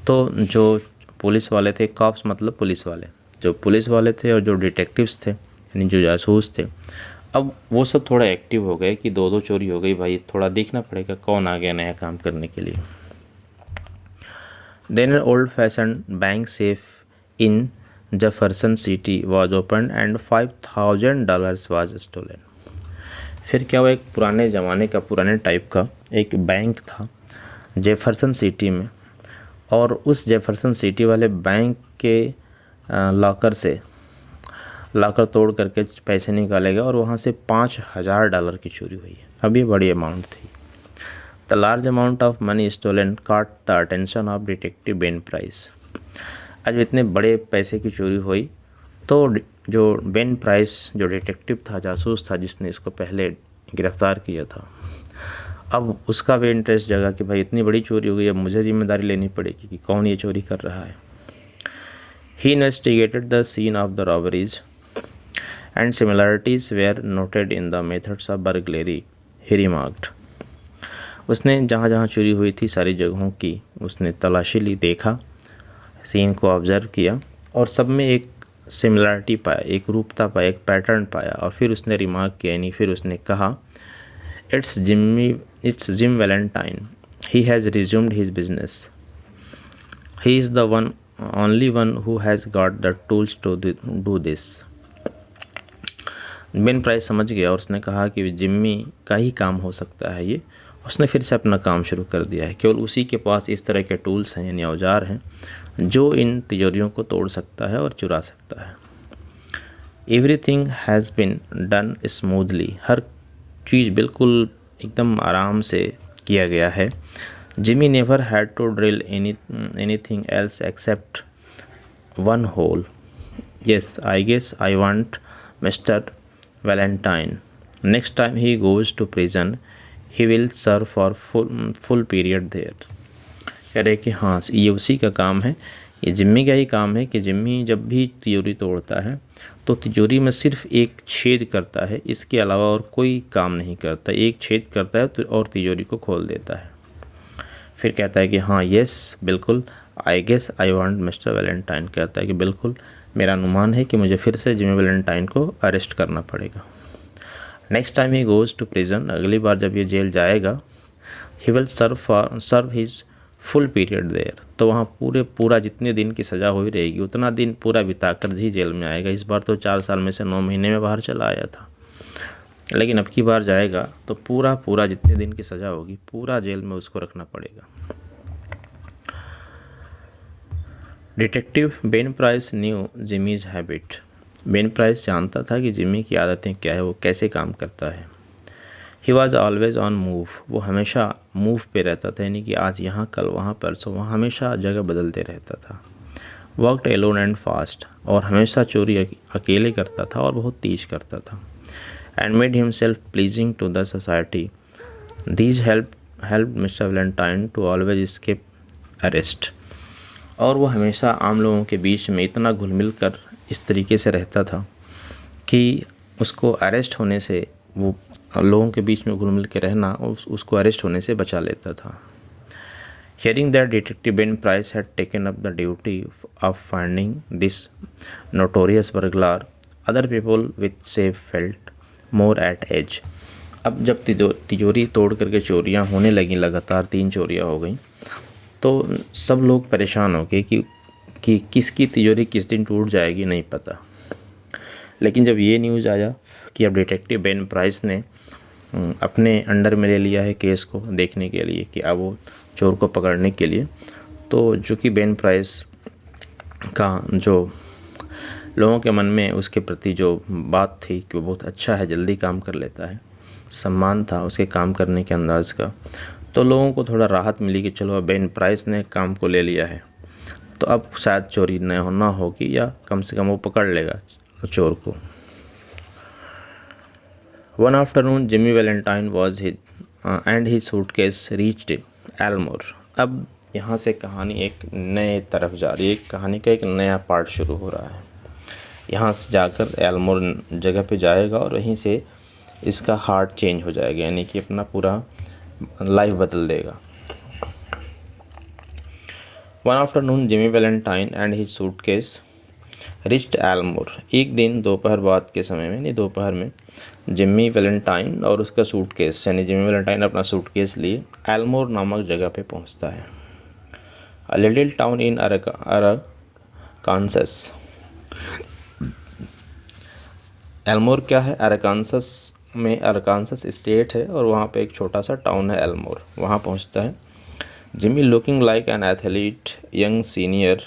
तो जो पुलिस वाले थे, कॉप्स मतलब पुलिस वाले, जो पुलिस वाले थे और जो डिटेक्टिव्स थे यानी जो जासूस थे, अब वो सब थोड़ा एक्टिव हो गए कि 2-2 चोरी हो गई भाई, थोड़ा देखना पड़ेगा कौन आ गया नया काम करने के लिए। Then an old fashion bank safe in Jefferson City was open and $5,000 was stolen. फिर क्या हुआ, एक पुराने ज़माने का पुराने टाइप का एक बैंक था जेफरसन सिटी में, और उस जेफरसन सिटी वाले बैंक के लॉकर तोड़ करके पैसे निकाले गए और वहाँ से $5,000 की चोरी हुई है। अब ये बड़ी अमाउंट थी। The large amount of money stolen caught the attention of detective Ben Price. आज इतने बड़े पैसे की चोरी हुई तो जो बेन प्राइस जो डिटेक्टिव था, जासूस था, जिसने इसको पहले गिरफ्तार किया था, अब उसका भी इंटरेस्ट जगा कि भाई इतनी बड़ी चोरी हो गई, अब मुझे जिम्मेदारी लेनी पड़ेगी कि कौन ये चोरी कर रहा है। He investigated the scene of the robberies and similarities were noted in the methods of burglary, he remarked. उसने जहाँ जहाँ चोरी हुई थी सारी जगहों की उसने तलाशी ली, देखा, सीन को ऑब्जर्व किया, और सब में एक सिमिलरिटी पाया, एक रूपता पाया, एक पैटर्न पाया, और फिर उसने रिमार्क किया, यानी फिर उसने कहा, it's Jim Valentine, he has resumed his business, he is the one only one who has got the tools to do this. Ben Price समझ गया और उसने कहा कि जिम्मी का ही काम हो सकता है ये। उसने फिर से अपना काम शुरू कर दिया है, केवल उसी के पास इस तरह के टूल्स हैं यानी औजार हैं जो इन तिजोरियों को तोड़ सकता है और चुरा सकता है। Everything has been done smoothly, हर चीज़ बिल्कुल एकदम आराम से किया गया है। Jimmy never had to drill anything else except one hole. Yes, I guess I want mister Valentine, next time he goes to prison he will serve for full period there. कह रहे कि हाँ, ये उसी का काम है, ये जिम्मी का ही काम है कि जिम्मी जब भी तिजोरी तोड़ता है तो तिजोरी में सिर्फ एक छेद करता है, इसके अलावा और कोई काम नहीं करता। एक छेद करता है और तिजोरी को खोल देता है। फिर कहता है कि हाँ, यस बिल्कुल, I guess I want mister Valentine, कहता है कि बिल्कुल मेरा अनुमान है कि मुझे फिर से जिमी वैलेंटाइन को अरेस्ट करना पड़ेगा। Next time he goes to prison, अगली बार जब ये जेल जाएगा, he will serve his full period there, तो वहाँ पूरा जितने दिन की सज़ा हुई रहेगी उतना दिन पूरा बिताकर ही जेल में आएगा। इस बार तो 4 साल में से 9 महीने में बाहर चला आया था, लेकिन अब की बार जाएगा तो पूरा जितने दिन की सज़ा होगी पूरा जेल में उसको रखना पड़ेगा। Detective Ben Price knew Jimmy's habit, Ben Price जानता था कि जिमी की आदतें क्या है, वो कैसे काम करता है। He was always on move, वो हमेशा मूव पे रहता था, यानी कि आज यहाँ कल वहाँ परसों वहाँ, हमेशा जगह बदलते रहता था। वर्कड एलोन एंड फास्ट, और हमेशा चोरी अकेले करता था और बहुत तेज करता था। And made himself pleasing to the society, these help mister Valentine to always escape arrest, और वो हमेशा आम लोगों के बीच में इतना घुल मिल कर इस तरीके से रहता था कि उसको अरेस्ट होने से, वो लोगों के बीच में घुल मिल के रहना उसको अरेस्ट होने से बचा लेता था। Hearing that detective Ben Price had taken up the duty of finding this notorious burglar, other people with safe felt more at ease. अब जब तिजोरी तोड़ करके चोरियां होने लगी, लगातार 3 चोरियां हो गई, तो सब लोग परेशान हो गए कि किसकी तिजोरी किस दिन टूट जाएगी नहीं पता। लेकिन जब ये न्यूज़ आया कि अब डिटेक्टिव बेन प्राइस ने अपने अंडर में ले लिया है केस को देखने के लिए कि अब वो चोर को पकड़ने के लिए, तो जो कि बेन प्राइस का जो लोगों के मन में उसके प्रति जो बात थी कि वो बहुत अच्छा है, जल्दी काम कर लेता है, सम्मान था उसके काम करने के अंदाज़ का, तो लोगों को थोड़ा राहत मिली कि चलो अब बेन प्राइस ने काम को ले लिया है तो अब शायद चोरी न होगी, या कम से कम वो पकड़ लेगा चोर को। One afternoon Jimmy Valentine was his and his suitcase reached Elmore. अब यहाँ से कहानी एक नए तरफ जा रही है, कहानी का एक नया पार्ट शुरू हो रहा है। यहाँ से जाकर एल्मोर जगह पे जाएगा और वहीं से इसका हार्ट चेंज हो जाएगा, यानी कि अपना पूरा लाइफ बदल देगा। One afternoon Jimmy Valentine and his suitcase reached Elmore. एक दिन दोपहर बाद के समय में, यानी दोपहर में, जिमी वैलेंटाइन और उसका सूटकेस, यानी जिमी वैलेंटाइन अपना सूटकेस लिए एल्मोर नामक जगह पे पहुंचता है। A little town in Arkansas. Elmore क्या है? अरकानसस में, अरकानसस स्टेट है और वहाँ पे एक छोटा सा टाउन है एल्मोर, वहाँ पहुँचता है। Jimmy looking like an athlete young senior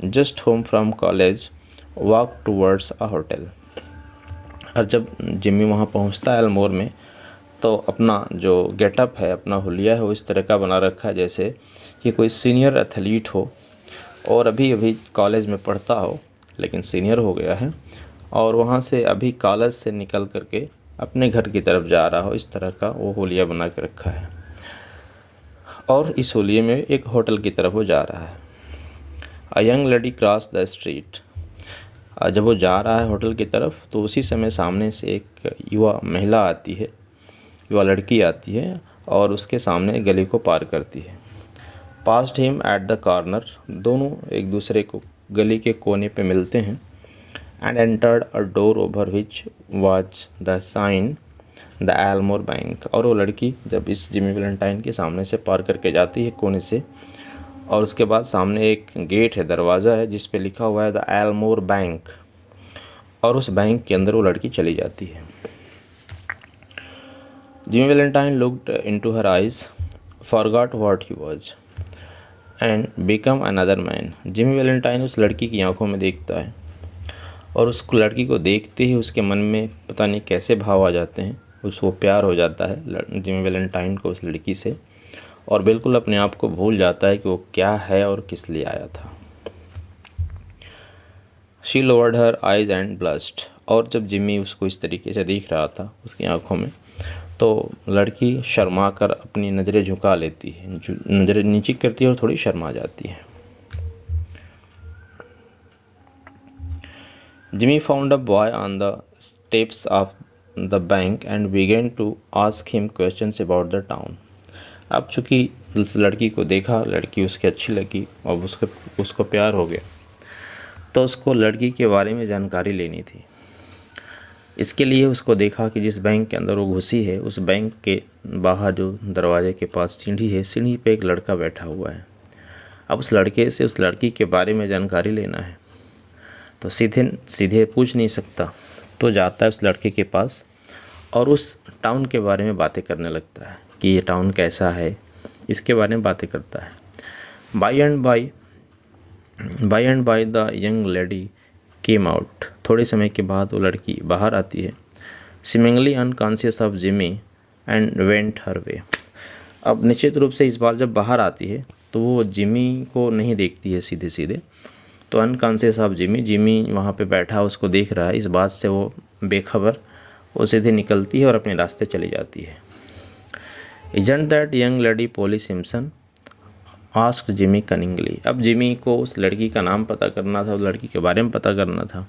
just home from college walk towards a hotel. और जब जिमी वहाँ पहुँचता है एल्मोर में, तो अपना जो गेटअप है, अपना हुलिया है, वो इस तरह का बना रखा है जैसे कि कोई सीनियर एथलीट हो और अभी अभी कॉलेज में पढ़ता हो, लेकिन सीनियर हो गया है और वहाँ से अभी कॉलेज से निकल करके अपने घर की तरफ जा रहा हो, इस तरह का वो हुलिया बना के रखा है। और इस होलिये में एक होटल की तरफ वो जा रहा है। A young lady cross the street. जब वो जा रहा है होटल की तरफ, तो उसी समय सामने से एक युवा महिला आती है, युवा लड़की आती है और उसके सामने गली को पार करती है। Past him at the corner. दोनों एक दूसरे को गली के कोने पे मिलते हैं। and entered a door over which was the sign the Elmore bank. और वो लड़की जब इस जिमी वैलेंटाइन के सामने से पार करके जाती है कोने से, और उसके बाद सामने एक गेट है, दरवाज़ा है, जिस पे लिखा हुआ है द एल्मोर बैंक, और उस बैंक के अंदर वो लड़की चली जाती है। Jimmy Valentine looked into her eyes, forgot what he was and become another man. Jimmy Valentine उस लड़की की आंखों में देखता है, और उस लड़की को देखते ही उसके मन में पता नहीं कैसे भाव आ जाते हैं। उसको प्यार हो जाता है जिमी वैलेंटाइन को उस लड़की से, और बिल्कुल अपने आप को भूल जाता है कि वो क्या है और किस लिए आया था। She lowered her eyes and blushed. और जब जिमी उसको इस तरीके से देख रहा था उसकी आंखों में, तो लड़की शर्मा कर अपनी नज़रें झुका लेती है, नज़रें नीचे करती है और थोड़ी शर्मा जाती है। Jimmy found a boy on the steps of the bank and began to ask him questions about the town. अब चूँकि उस लड़की को देखा, लड़की उसकी अच्छी लगी और उसको प्यार हो गया, तो उसको लड़की के बारे में जानकारी लेनी थी। इसके लिए उसको देखा कि जिस बैंक के अंदर वो घुसी है, उस बैंक के बाहर जो दरवाजे के पास सीढ़ी है, सीढ़ी पे एक लड़का बैठा हुआ है। अब उस लड़के से उस लड़की के बारे में जानकारी लेना है, तो सीधे पूछ नहीं सकता, तो जाता है उस लड़के के पास और उस टाउन के बारे में बातें करने लगता है कि ये टाउन कैसा है, इसके बारे में बातें करता है। By and by the young lady came out. थोड़े समय के बाद वो लड़की बाहर आती है, seemingly unconscious of Jimmy and went her way. अब निश्चित रूप से इस बार जब बाहर आती है तो वो जिमी को नहीं देखती है सीधे सीधे, तो अनकॉन्शियस ऑफ जिमी वहाँ पे बैठा उसको देख रहा है। इस बात से वो बेखबर वो सीधे निकलती है और अपने रास्ते चली जाती है। Isn't that young lady Polly Simpson asked Jimmy cunningly. अब जिमी को उस लड़की का नाम पता करना था, उस लड़की के बारे में पता करना था,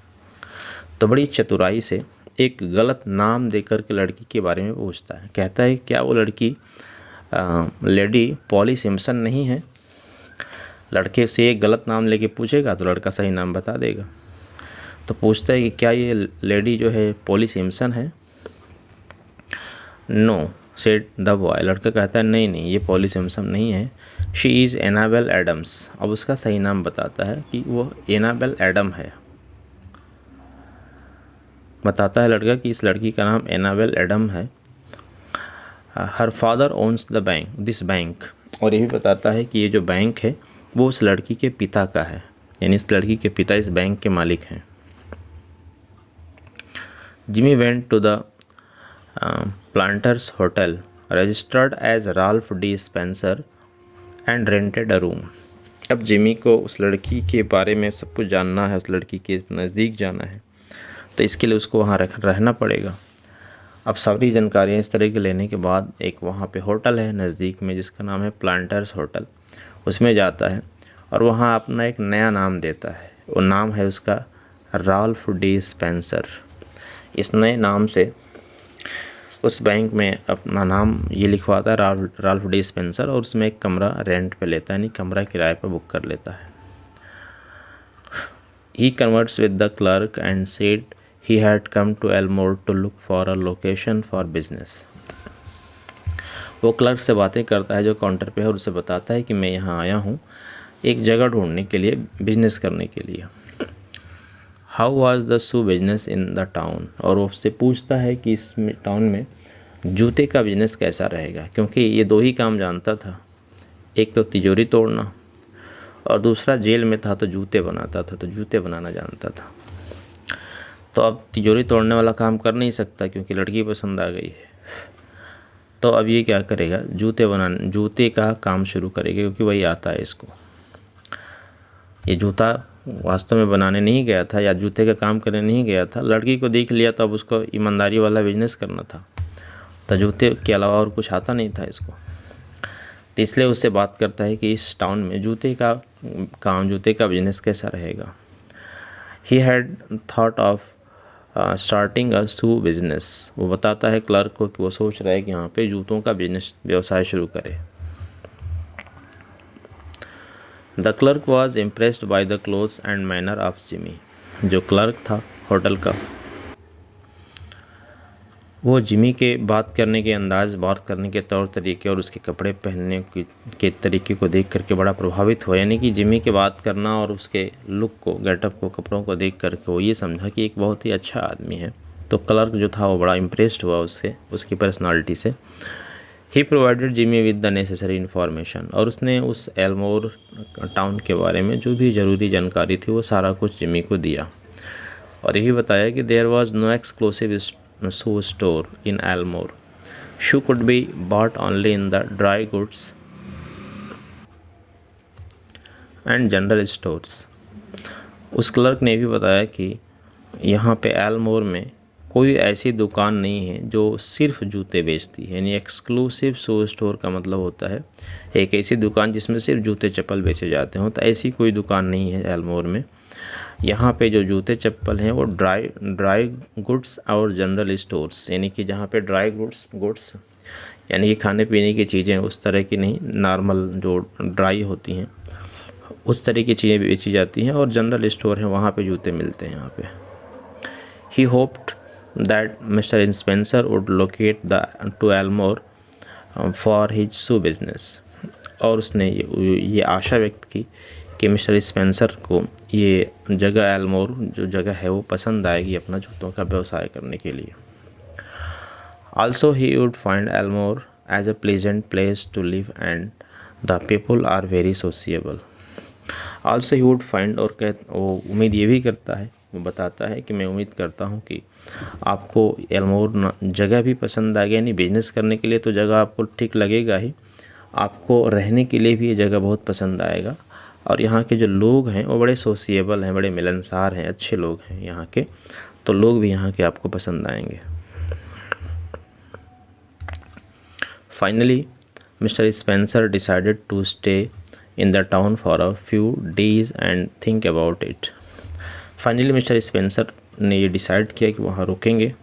तो बड़ी चतुराई से एक गलत नाम देकर के लड़की के बारे में पूछता है। कहता है क्या वो लड़की लेडी पॉली सिम्पसन नहीं है? लड़के से एक गलत नाम लेके पूछेगा तो लड़का सही नाम बता देगा। तो पूछता है कि क्या ये लेडी जो है पॉली सिम्पसन है? No said the boy. लड़का कहता है नहीं ये पॉली सिम्पसन नहीं है, शी इज़ एनाबेल एडम्स। अब उसका सही नाम बताता है कि वो एनाबेल एडम है। बताता है लड़का कि इस लड़की का नाम एनाबेल एडम है। Her father owns the this bank. और ये भी बताता है कि ये जो बैंक है वो उस लड़की के पिता का है, यानी इस लड़की के पिता इस बैंक के मालिक हैं। Jimmy went to the Planters hotel, registered as Ralph D Spencer and rented a room. अब जिमी को उस लड़की के बारे में सब कुछ जानना है, उस लड़की के नज़दीक जाना है, तो इसके लिए उसको वहाँ रहना पड़ेगा। अब सारी जानकारियाँ इस तरह की लेने के बाद एक वहाँ पे होटल है नज़दीक में जिसका नाम है प्लांटर्स होटल, उसमें जाता है और वहाँ अपना एक नया नाम देता है। वो नाम है उसका राल्फ डी स्पेंसर। इस नए नाम से उस बैंक में अपना नाम ये लिखवाता है राल्फ डी स्पेंसर, और उसमें एक कमरा रेंट पे लेता है, यानी कमरा किराए पर बुक कर लेता है। He converts with the clerk and said he had come to Elmore to look for a location for business. वो क्लर्क से बातें करता है जो काउंटर पे है और उसे बताता है कि मैं यहाँ आया हूँ एक जगह ढूंढने के लिए, बिजनेस करने के लिए। How was the shoe business in the town. और वो उससे पूछता है कि इस टाउन में जूते का बिजनेस कैसा रहेगा, क्योंकि ये दो ही काम जानता था, एक तो तिजोरी तोड़ना और दूसरा जेल में था तो जूते बनाता था, तो जूते बनाना जानता था। तो अब तिजोरी तोड़ने वाला काम कर नहीं सकता क्योंकि लड़की पसंद आ गई है, तो अब ये क्या करेगा, जूते का काम शुरू करेगा क्योंकि वही आता है इसको। ये जूता वास्तव में बनाने नहीं गया था या जूते का काम करने नहीं गया था, लड़की को देख लिया तो अब उसको ईमानदारी वाला बिजनेस करना था, तो जूते के अलावा और कुछ आता नहीं था इसको। तो इसलिए उससे बात करता है कि इस टाउन में जूते का बिजनेस कैसा रहेगा। He had thought of starting a shoe business. वो बताता है क्लर्क को कि वो सोच रहा है कि यहाँ पे जूतों का व्यवसाय शुरू करे। The clerk was impressed by the clothes and manner of Jimmy. जो क्लर्क था होटल का। वो जिमी के बात करने के अंदाज़, बात करने के तौर तरीके और उसके कपड़े पहनने के तरीके को देख करके बड़ा प्रभावित हुआ। यानी कि जिमी के बात करना और उसके लुक को, गेटअप को, कपड़ों को देख करके वो ये समझा कि एक बहुत ही अच्छा आदमी है। तो क्लर्क जो था वो बड़ा इम्प्रेस्ड हुआ उससे, उसकी पर्सनालिटी से। He provided Jimmy with the necessary information, और उसने उस एल्मोर टाउन के बारे में जो भी ज़रूरी जानकारी थी वो सारा कुछ जिमी को दिया। और यही बताया कि there was no exclusive shoe store in Elmore, shoe could be bought only in the dry goods and general stores. उस क्लर्क ने भी बताया कि यहाँ पे एल्मोर में कोई ऐसी दुकान नहीं है जो सिर्फ जूते बेचती है। यानी एक्सक्लूसिव शू स्टोर का मतलब होता है एक ऐसी दुकान जिसमें सिर्फ जूते चप्पल बेचे जाते हों, तो ऐसी कोई दुकान नहीं है एल्मोर में। यहाँ पे जो जूते चप्पल हैं वो ड्राई गुड्स और जनरल स्टोर्स, यानी कि जहाँ पे ड्राई गुड्स यानी कि खाने पीने की चीज़ें उस तरह की नहीं, नॉर्मल जो ड्राई होती हैं उस तरह की चीज़ें बेची जाती हैं, और जनरल स्टोर हैं वहाँ पे जूते मिलते हैं यहाँ पे। He hoped that Mr Spencer would locate to Elmore for his shoe business, और उसने ये आशा व्यक्त की कि मिस्टर स्पेंसर को ये जगह, एल्मोर जो जगह है वो पसंद आएगी अपना जूतों का व्यवसाय करने के लिए। Also he would find Elmore as a pleasant place to live and the people are very sociable. Also he would find, और वो उम्मीद ये भी करता है, वो बताता है कि मैं उम्मीद करता हूँ कि आपको एल्मोर जगह भी पसंद आएगी। यानी बिजनेस करने के लिए तो जगह आपको ठीक लगेगा ही, आपको रहने के लिए भी ये जगह बहुत पसंद आएगा। और यहाँ के जो लोग हैं वो बड़े सोशिएबल हैं, बड़े मिलनसार हैं, अच्छे लोग हैं यहाँ के, तो लोग भी यहाँ के आपको पसंद आएंगे। Finally mister Spencer decided to stay in the town for a few days and think about it. Finally mister Spencer ने ये डिसाइड किया कि वहाँ रुकेंगे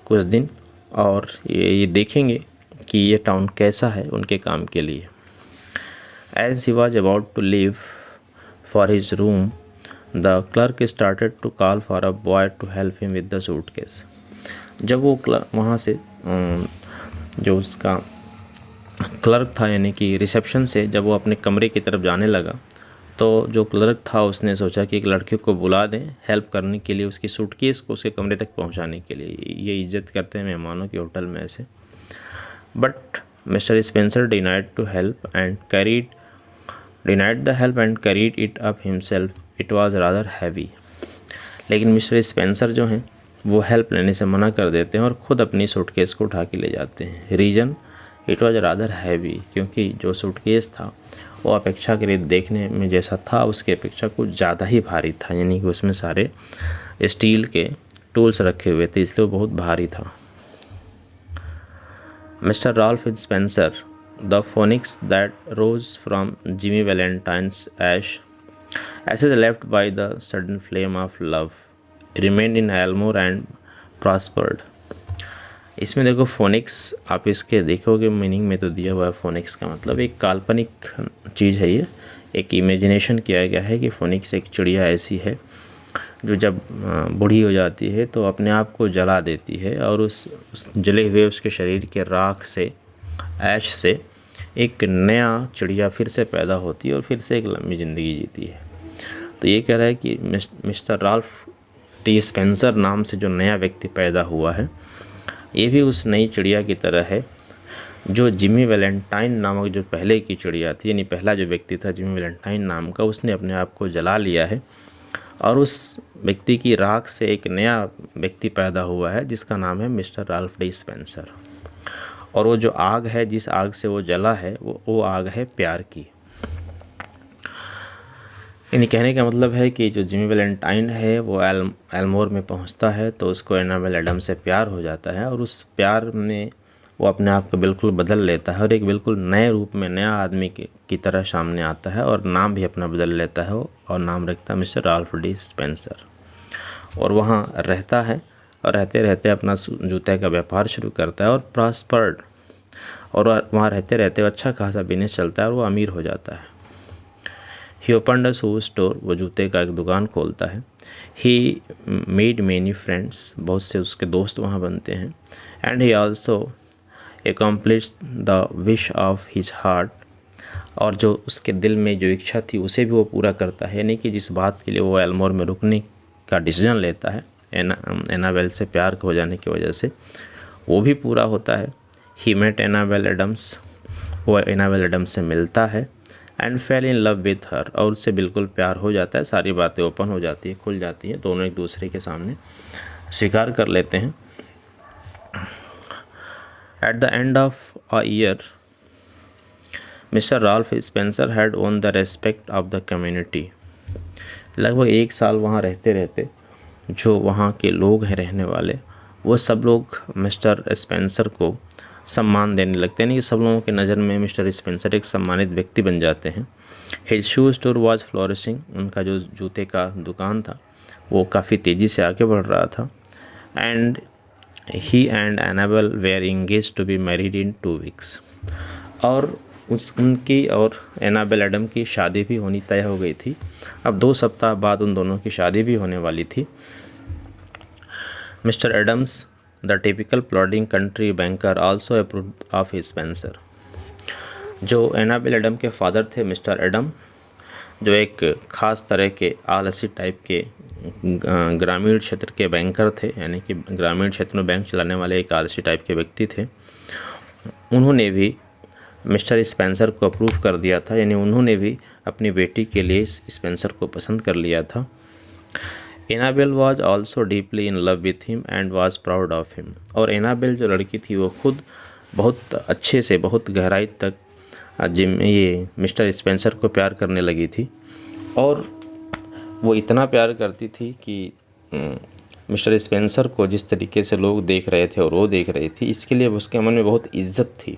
कुछ दिन और ये देखेंगे कि ये टाउन कैसा है उनके काम के लिए। As he was about to leave for his room, the clerk started to call for a boy to help him with the suitcase. जब वो वहाँ से जो उसका क्लर्क था, यानी कि रिसेप्शन से जब वो अपने कमरे की तरफ जाने लगा, तो जो क्लर्क था उसने सोचा कि एक लड़के को बुला दें हेल्प करने के लिए, उसकी सूटकेस को उसके कमरे तक पहुँचाने के लिए। ये इज्जत करते हैं मेहमानों के होटल में ऐसे। But mister Spencer denied the help and carried it up himself, it was rather heavy. लेकिन मिस्टर स्पेंसर जो हैं वो हेल्प लेने से मना कर देते हैं और ख़ुद अपनी सूटकेस को उठा के ले जाते हैं। Reason, it was rather heavy, क्योंकि जो सूटकेस था वो अपेक्षाकृत देखने में जैसा था उसकी अपेक्षा कुछ ज़्यादा ही भारी था। यानी कि उसमें सारे स्टील के टूल्स रखे हुए थे, इसलिए वो बहुत भारी था। Mister Ralph Spencer, the phoenix that rose from Jimmy Valentine's ashes left by the sudden flame of love, remained in Elmore and prospered. इसमें देखो फोनिक्स, आप इसके देखोगे मीनिंग में तो दिया हुआ है फोनिक्स का मतलब एक काल्पनिक चीज़ है। ये एक इमेजिनेशन किया गया है कि फोनिक्स एक चिड़िया ऐसी है जो जब बूढ़ी हो जाती है तो अपने आप को जला देती है और उस जले हुए उसके शरीर के राख से, ऐश से एक नया चिड़िया फिर से पैदा होती है और फिर से एक लंबी ज़िंदगी जीती है। तो ये कह रहा है कि मिस्टर राल्फ टी स्पेंसर नाम से जो नया व्यक्ति पैदा हुआ है ये भी उस नई चिड़िया की तरह है जो जिमी वैलेंटाइन नामक जो पहले की चिड़िया थी, यानी पहला जो व्यक्ति था जिमी वैलेंटाइन नाम का, उसने अपने आप को जला लिया है और उस व्यक्ति की राख से एक नया व्यक्ति पैदा हुआ है जिसका नाम है मिस्टर राल्फ डी स्पेंसर। और वो जो आग है, जिस आग से वो जला है, वो आग है प्यार की। यानी कहने का मतलब है कि जो जिमी वैलेंटाइन है वो एल्मोर में पहुंचता है तो उसको एनाबेल एडम्स से प्यार हो जाता है और उस प्यार में वो अपने आप को बिल्कुल बदल लेता है और एक बिल्कुल नए रूप में नया आदमी की तरह सामने आता है और नाम भी अपना बदल लेता है और नाम रखता है मिस्टर राल्फ डी स्पेंसर। और वहाँ रहता है और रहते रहते अपना जूते का व्यापार शुरू करता है और प्रॉस्पर्ड, और वहाँ रहते रहते अच्छा खासा बिजनेस चलता है और वो अमीर हो जाता है। ही ओपन्ड अ शू स्टोर, वो जूते का एक दुकान खोलता है। ही मेड मैनी फ्रेंड्स, बहुत से उसके दोस्त वहाँ बनते हैं। And he also accomplish the wish of his heart, और जो उसके दिल में जो इच्छा थी उसे भी वो पूरा करता है, यानी कि जिस बात के लिए वो एल्मोर में रुकने का डिसीजन लेता है एनाबेल से प्यार हो जाने की वजह से, वो भी पूरा होता है। ही मेट एनाबेल एडम्स, वो एनाबेल एडम्स से मिलता है। And fail in love with her, और उससे बिल्कुल प्यार हो जाता है, सारी बातें ओपन हो जाती है, खुल जाती हैं, दोनों एक दूसरे के सामने स्वीकार कर लेते हैं। At the end of a year mister Ralph Spencer had own the respect of the community. लगभग 1 साल वहाँ रहते रहते जो वहाँ के लोग हैं रहने वाले, वो सब लोग मिस्टर स्पेंसर को सम्मान देने लगते हैं, यानी कि सब लोगों के नज़र में मिस्टर स्पेंसर एक सम्मानित व्यक्ति बन जाते हैं। His shoe store was flourishing, उनका जो जूते का दुकान था वो काफ़ी तेज़ी से आगे बढ़ रहा था। And he and Annabel were engage to be married in 2 weeks, और उनकी और एनाबेल एडम की शादी भी होनी तय हो गई थी। अब 2 सप्ताह बाद उन दोनों की शादी भी होने वाली थी। Mister Adams the typical plodding country banker also approved of Spencer. जो एनाबेल एडम के फादर थे मिस्टर एडम, जो एक ख़ास तरह के आलसी टाइप के ग्रामीण क्षेत्र के बैंकर थे, यानी कि ग्रामीण क्षेत्र में बैंक चलाने वाले एक आलसी टाइप के व्यक्ति थे, उन्होंने भी मिस्टर स्पेंसर को अप्रूव कर दिया था, यानी उन्होंने भी अपनी बेटी के लिए स्पेंसर को पसंद कर लिया था। Annabel was also deeply in love with him and was proud of him, और एनाबेल जो लड़की थी वो खुद बहुत अच्छे से, बहुत गहराई तक ये मिस्टर स्पेंसर को प्यार करने लगी थी, और वो इतना प्यार करती थी कि मिस्टर स्पेंसर को जिस तरीके से लोग देख रहे थे और वो देख रही थी, इसके लिए उसके मन में बहुत इज्जत थी,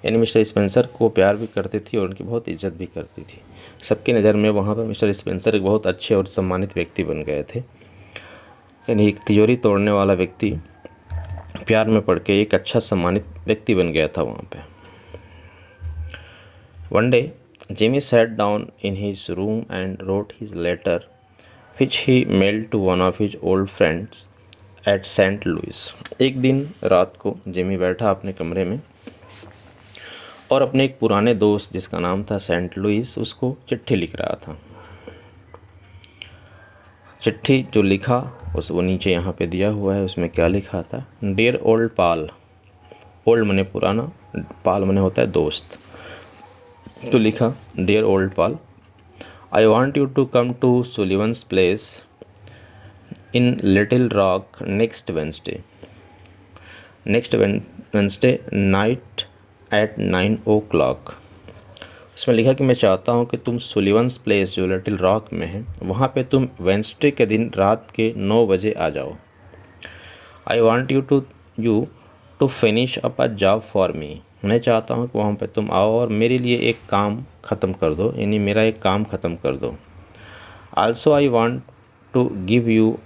यानी मिस्टर स्पेंसर को प्यार भी करती थी और उनकी बहुत इज्जत भी करती थी। सबकी नज़र में वहाँ पर मिस्टर स्पेंसर एक बहुत अच्छे और सम्मानित व्यक्ति बन गए थे, यानी एक तिजोरी तोड़ने वाला व्यक्ति प्यार में पड़ के एक अच्छा सम्मानित व्यक्ति बन गया था वहाँ पे। One day Jimmy sat down in his room and wrote his letter which he mailed to one of his old friends at Saint Louis. एक दिन रात को जिमी बैठा अपने कमरे में और अपने एक पुराने दोस्त जिसका नाम था सेंट लुइस, उसको चिट्ठी लिख रहा था। चिट्ठी जो लिखा वो नीचे यहाँ पे दिया हुआ है। उसमें क्या लिखा था? डियर ओल्ड पाल, ओल्ड मने पुराना, पाल मने होता है दोस्त। तो लिखा, dear old pal, I want you to come to Sullivan's place in Little Rock next Wednesday night at 9 o'clock। उसमें लिखा कि मैं चाहता हूँ कि तुम सुलिवन्स प्लेस जो लिटिल रॉक में है वहाँ पे तुम वेंसडे के दिन रात के 9 बजे आ जाओ। I want you to finish up a job for me, मैं चाहता हूँ कि वहाँ पे तुम आओ और मेरे लिए एक काम ख़त्म कर दो, यानी मेरा एक काम ख़त्म कर दो। Also I want to give you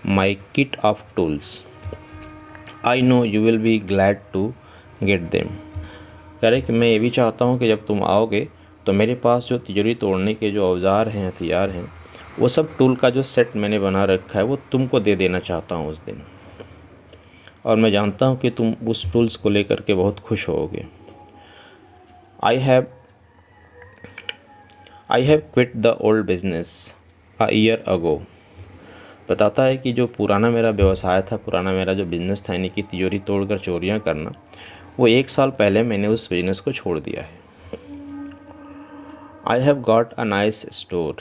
my kit of tools, I know you will be glad to get them. कह रहे कि मैं ये भी चाहता हूँ कि जब तुम आओगे तो मेरे पास जो तिजोरी तोड़ने के जो औजार हैं, हथियार हैं, वो सब टूल का जो सेट मैंने बना रखा है वो तुमको दे देना चाहता हूँ उस दिन, और मैं जानता हूँ कि तुम उस टूल्स को लेकर के बहुत खुश होगे। I have quit the old business a year ago. बताता है कि जो पुराना मेरा व्यवसाय था, पुराना मेरा जो बिज़नेस था, यानी कि तिजोरी तोड़कर चोरियाँ करना, वो 1 साल पहले मैंने उस बिज़नेस को छोड़ दिया है। I have got a nice store,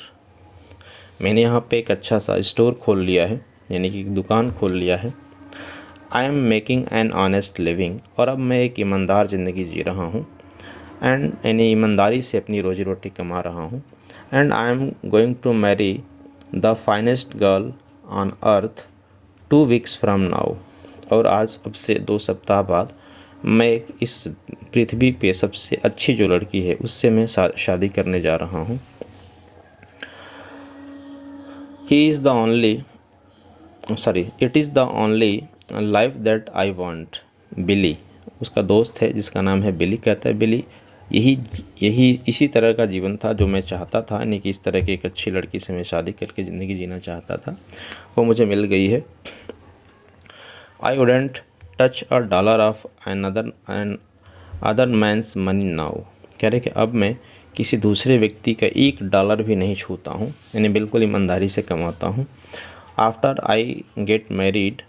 मैंने यहाँ पे एक अच्छा सा स्टोर खोल लिया है, यानी कि दुकान खोल लिया है। I am making an honest living, और अब मैं एक ईमानदार ज़िंदगी जी रहा हूँ, एंड यानी ईमानदारी से अपनी रोजी रोटी कमा रहा हूँ। And I am going to marry the finest girl on earth 2 weeks from now, और आज अब से 2 सप्ताह बाद मैं इस पृथ्वी पे सबसे अच्छी जो लड़की है उससे मैं शादी करने जा रहा हूँ। It is the only life that I want. Billy, उसका दोस्त है जिसका नाम है बिली, कहता है बिली यही यही इसी तरह का जीवन था जो मैं चाहता था, यानी कि इस तरह की एक अच्छी लड़की से मैं शादी करके ज़िंदगी जीना चाहता था, वो मुझे मिल गई है। I wouldn't touch a dollar of an other man's money now. कह रहे कि अब मैं किसी दूसरे व्यक्ति का $1 भी नहीं छूता हूँ, यानी बिल्कुल ईमानदारी से कमाता हूँ। After I get married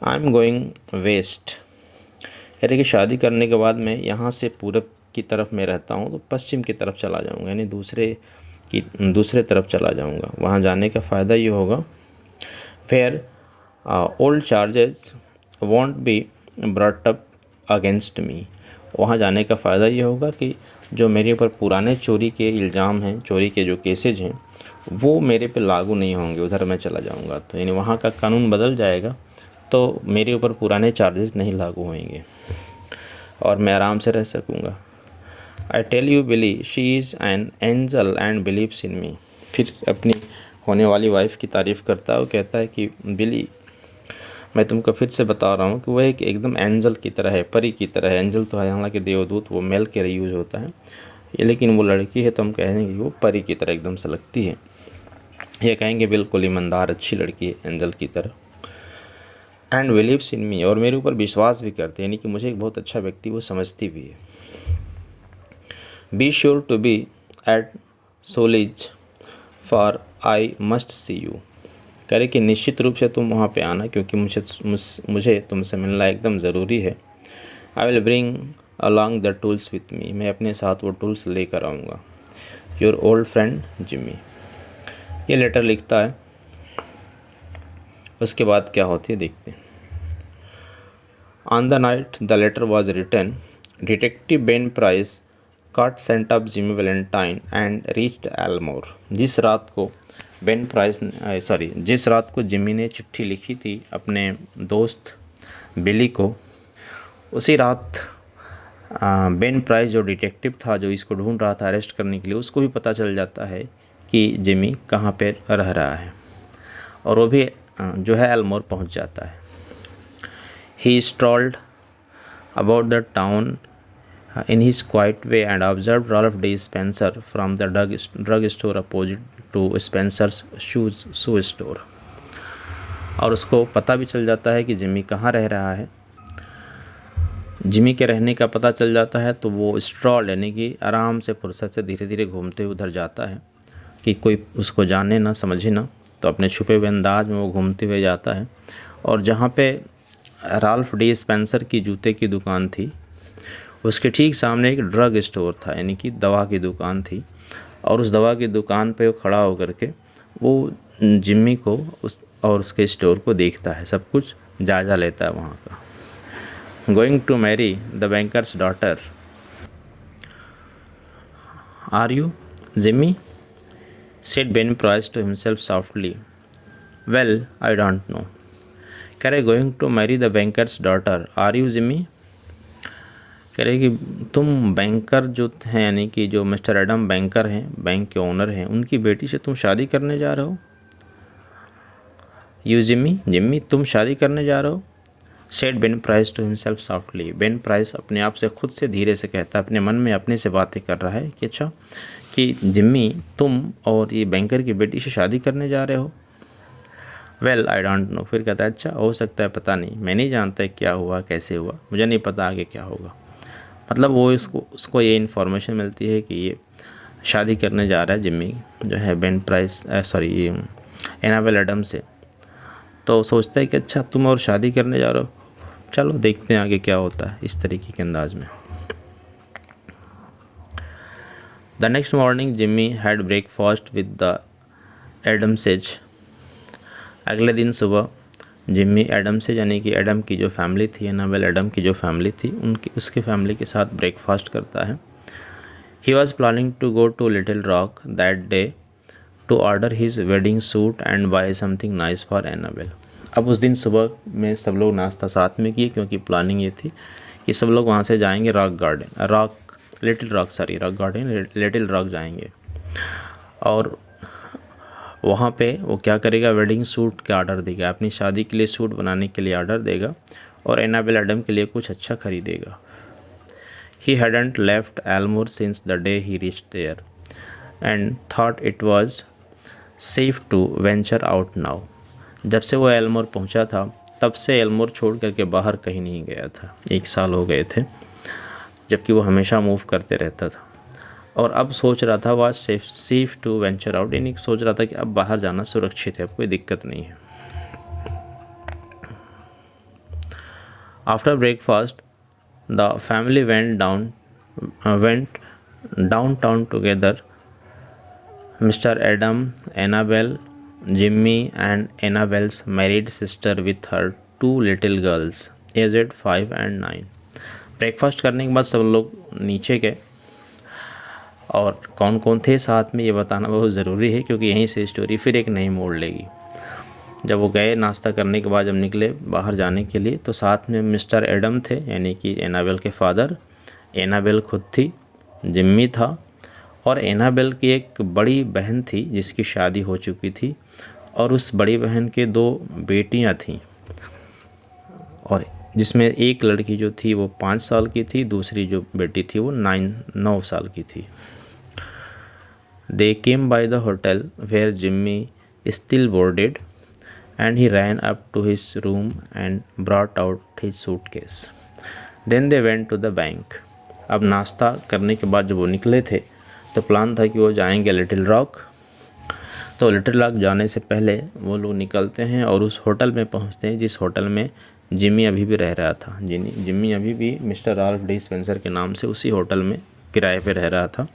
I am going west. कह रहे कि शादी करने के बाद मैं यहाँ से पूरब की तरफ में रहता हूँ तो पश्चिम की तरफ चला जाऊँगा, यानी दूसरे तरफ चला जाऊँगा। वहाँ जाने का फ़ायदा ये होगा, fair old charges want be brought up against me. वहाँ जाने का फ़ायदा ये होगा कि जो मेरे ऊपर पुराने चोरी के इल्ज़ाम हैं, चोरी के जो केसेज हैं, वो मेरे पे लागू नहीं होंगे। उधर मैं चला जाऊँगा तो यानी वहाँ का कानून बदल जाएगा, तो मेरे ऊपर पुराने चार्जेस नहीं लागू होंगे और मैं आराम से रह सकूँगा। I tell you Billy she is an angel and believes in me. फिर अपनी होने वाली वाइफ की तारीफ़ करता है, वो कहता है कि बिली, मैं तुमको फिर से बता रहा हूँ कि वह एक एकदम एंजल की तरह है, परी की तरह है। एंजल तो है हालांकि देवदूत, वो मेल के लिए यूज़ होता है ये, लेकिन वो लड़की है तो हम कहेंगे वो परी की तरह एकदम से लगती है। ये कहेंगे बिल्कुल ईमानदार अच्छी लड़की है, एंजल की तरह। एंड बिलीव्स इन मी, और मेरे ऊपर विश्वास भी करते हैं, यानी कि मुझे एक बहुत अच्छा व्यक्ति वो समझती भी है। Be sure to be at Sullivan's for I must see you. कह रहे कि निश्चित रूप से तुम वहाँ पे आना, क्योंकि मुझे तुमसे मिलना एकदम ज़रूरी है। I will bring along the tools with me, मैं अपने साथ वो टूल्स लेकर आऊँगा। Your old friend Jimmy. ये लेटर लिखता है, उसके बाद क्या होती है देखते हैं। On the night the letter was written, detective Ben Price caught scent of Jimmy Valentine and reached Elmore। जिस रात को जिमी ने चिट्ठी लिखी थी अपने दोस्त बिली को, उसी रात बेन प्राइस जो डिटेक्टिव था जो इसको ढूंढ रहा था अरेस्ट करने के लिए, उसको भी पता चल जाता है कि जिमी कहाँ पे रह रहा है, और वो भी जो है एल्मोर पहुंच जाता है। He strolled about the town in his quiet way and observed Ralph D. Spencer from the drug store opposite to Spencer's shoe store। और उसको पता भी चल जाता है कि जिमी कहाँ रह रहा है। जिमी के रहने का पता चल जाता है तो वो स्ट्रॉल यानी कि आराम से फुर्सत से धीरे धीरे घूमते हुए उधर जाता है कि कोई उसको जाने ना समझे ना, तो अपने छुपे हुए अंदाज में वो घूमते हुए जाता है। और जहाँ पे राल्फ डी स्पेंसर की जूते की दुकान थी, उसके ठीक सामने एक ड्रग स्टोर था, यानी कि दवा की दुकान थी। और उस दवा की दुकान पे वो खड़ा होकर के वो जिम्मी को और उसके स्टोर को देखता है, सब कुछ जायज़ा लेता है वहाँ का। Going to marry the banker's daughter, are you Jimmy, said Ben Price to himself softly. Well I don't know. कह रहे going to marry the banker's daughter, are you Jimmy. कह रहे कि तुम बैंकर जो हैं, यानी कि जो मिस्टर एडम बैंकर हैं, बैंक के ओनर हैं, उनकी बेटी से तुम शादी करने जा रहे हो। यू जिम्मी तुम शादी करने जा रहे हो। Said Ben Price to himself softly. Ben Price अपने आप से खुद से धीरे से कहता है, अपने मन में अपने से बातें कर रहा है कि अच्छा कि जिम्मी तुम और ये बैंकर की बेटी से शादी करने जा रहे हो। Well I don't no. फिर कहता है अच्छा हो सकता है, पता नहीं, मैं नहीं जानता क्या हुआ कैसे हुआ, मुझे नहीं पता आगे क्या होगा। मतलब वो उसको ये इन्फॉर्मेशन मिलती है कि ये शादी करने जा रहा है जिम्मी जो है बेन प्राइस ये एनाबेल एडम से। तो सोचता है कि अच्छा तुम और शादी करने जा रहे हो, चलो देखते हैं आगे क्या होता है, इस तरीके के अंदाज में। The next morning Jimmy had breakfast with the Adamses. अगले दिन सुबह जिम्मी एडम से यानी कि एडम की जो फैमिली थी, एनाबेल एडम की जो फैमिली थी, उसकी फैमिली के साथ ब्रेकफास्ट करता है। He was planning to go to Little Rock that day to order his wedding suit and buy something nice for Annabelle. अब उस दिन सुबह में सब लोग नाश्ता साथ में किए, क्योंकि प्लानिंग ये थी कि सब लोग वहाँ से जाएंगे लिटिल रॉक जाएंगे। और वहाँ पे वो क्या करेगा, वेडिंग सूट का ऑर्डर देगा, अपनी शादी के लिए सूट बनाने के लिए ऑर्डर देगा और एनाबेल एडम के लिए कुछ अच्छा खरीदेगा। He hadn't left Elmore since the day he reached there, and thought it was safe to venture out now. जब से वो एल्मोर पहुंचा था तब से एल्मोर छोड़ करके बाहर कहीं नहीं गया था। 1 साल हो गए थे, जबकि वो हमेशा मूव करते रहता था। और अब सोच रहा था वह सेफ टू वेंचर आउट, यानी सोच रहा था कि अब बाहर जाना सुरक्षित है, अब कोई दिक्कत नहीं है। After breakfast the family went down together. Mr Adam, Annabel, Jimmy and Annabel's married sister with her 2 little girls aged 5 and 9। Breakfast करने के बाद सब लोग नीचे गए, और कौन कौन थे साथ में ये बताना बहुत ज़रूरी है, क्योंकि यहीं से स्टोरी फिर एक नई मोड़ लेगी। जब वो गए नाश्ता करने के बाद, जब निकले बाहर जाने के लिए, तो साथ में मिस्टर एडम थे, यानी कि एनाबेल के फादर, एनाबेल खुद थी, जिम्मी था, और एनाबेल की एक बड़ी बहन थी जिसकी शादी हो चुकी थी, और उस बड़ी बहन के 2 बेटियां थीं, और जिसमें एक लड़की जो थी वो 5 साल की थी, दूसरी जो बेटी थी वो 9 साल की थी। They came by the hotel where Jimmy still boarded, and he ran up to his room and brought out his suitcase. Then they went to the bank. अब नाश्ता करने के बाद जब वो निकले थे तो प्लान था कि वो जाएंगे लिटिल रॉक। तो लिटिल रॉक जाने से पहले वो लोग निकलते हैं और उस होटल में पहुंचते हैं जिस होटल में जिम्मी अभी भी रह रहा था। जिम्मी अभी भी मिस्टर राल्फ डी स्पेंसर के नाम से उसी होटल में किराए पे रह रहा था।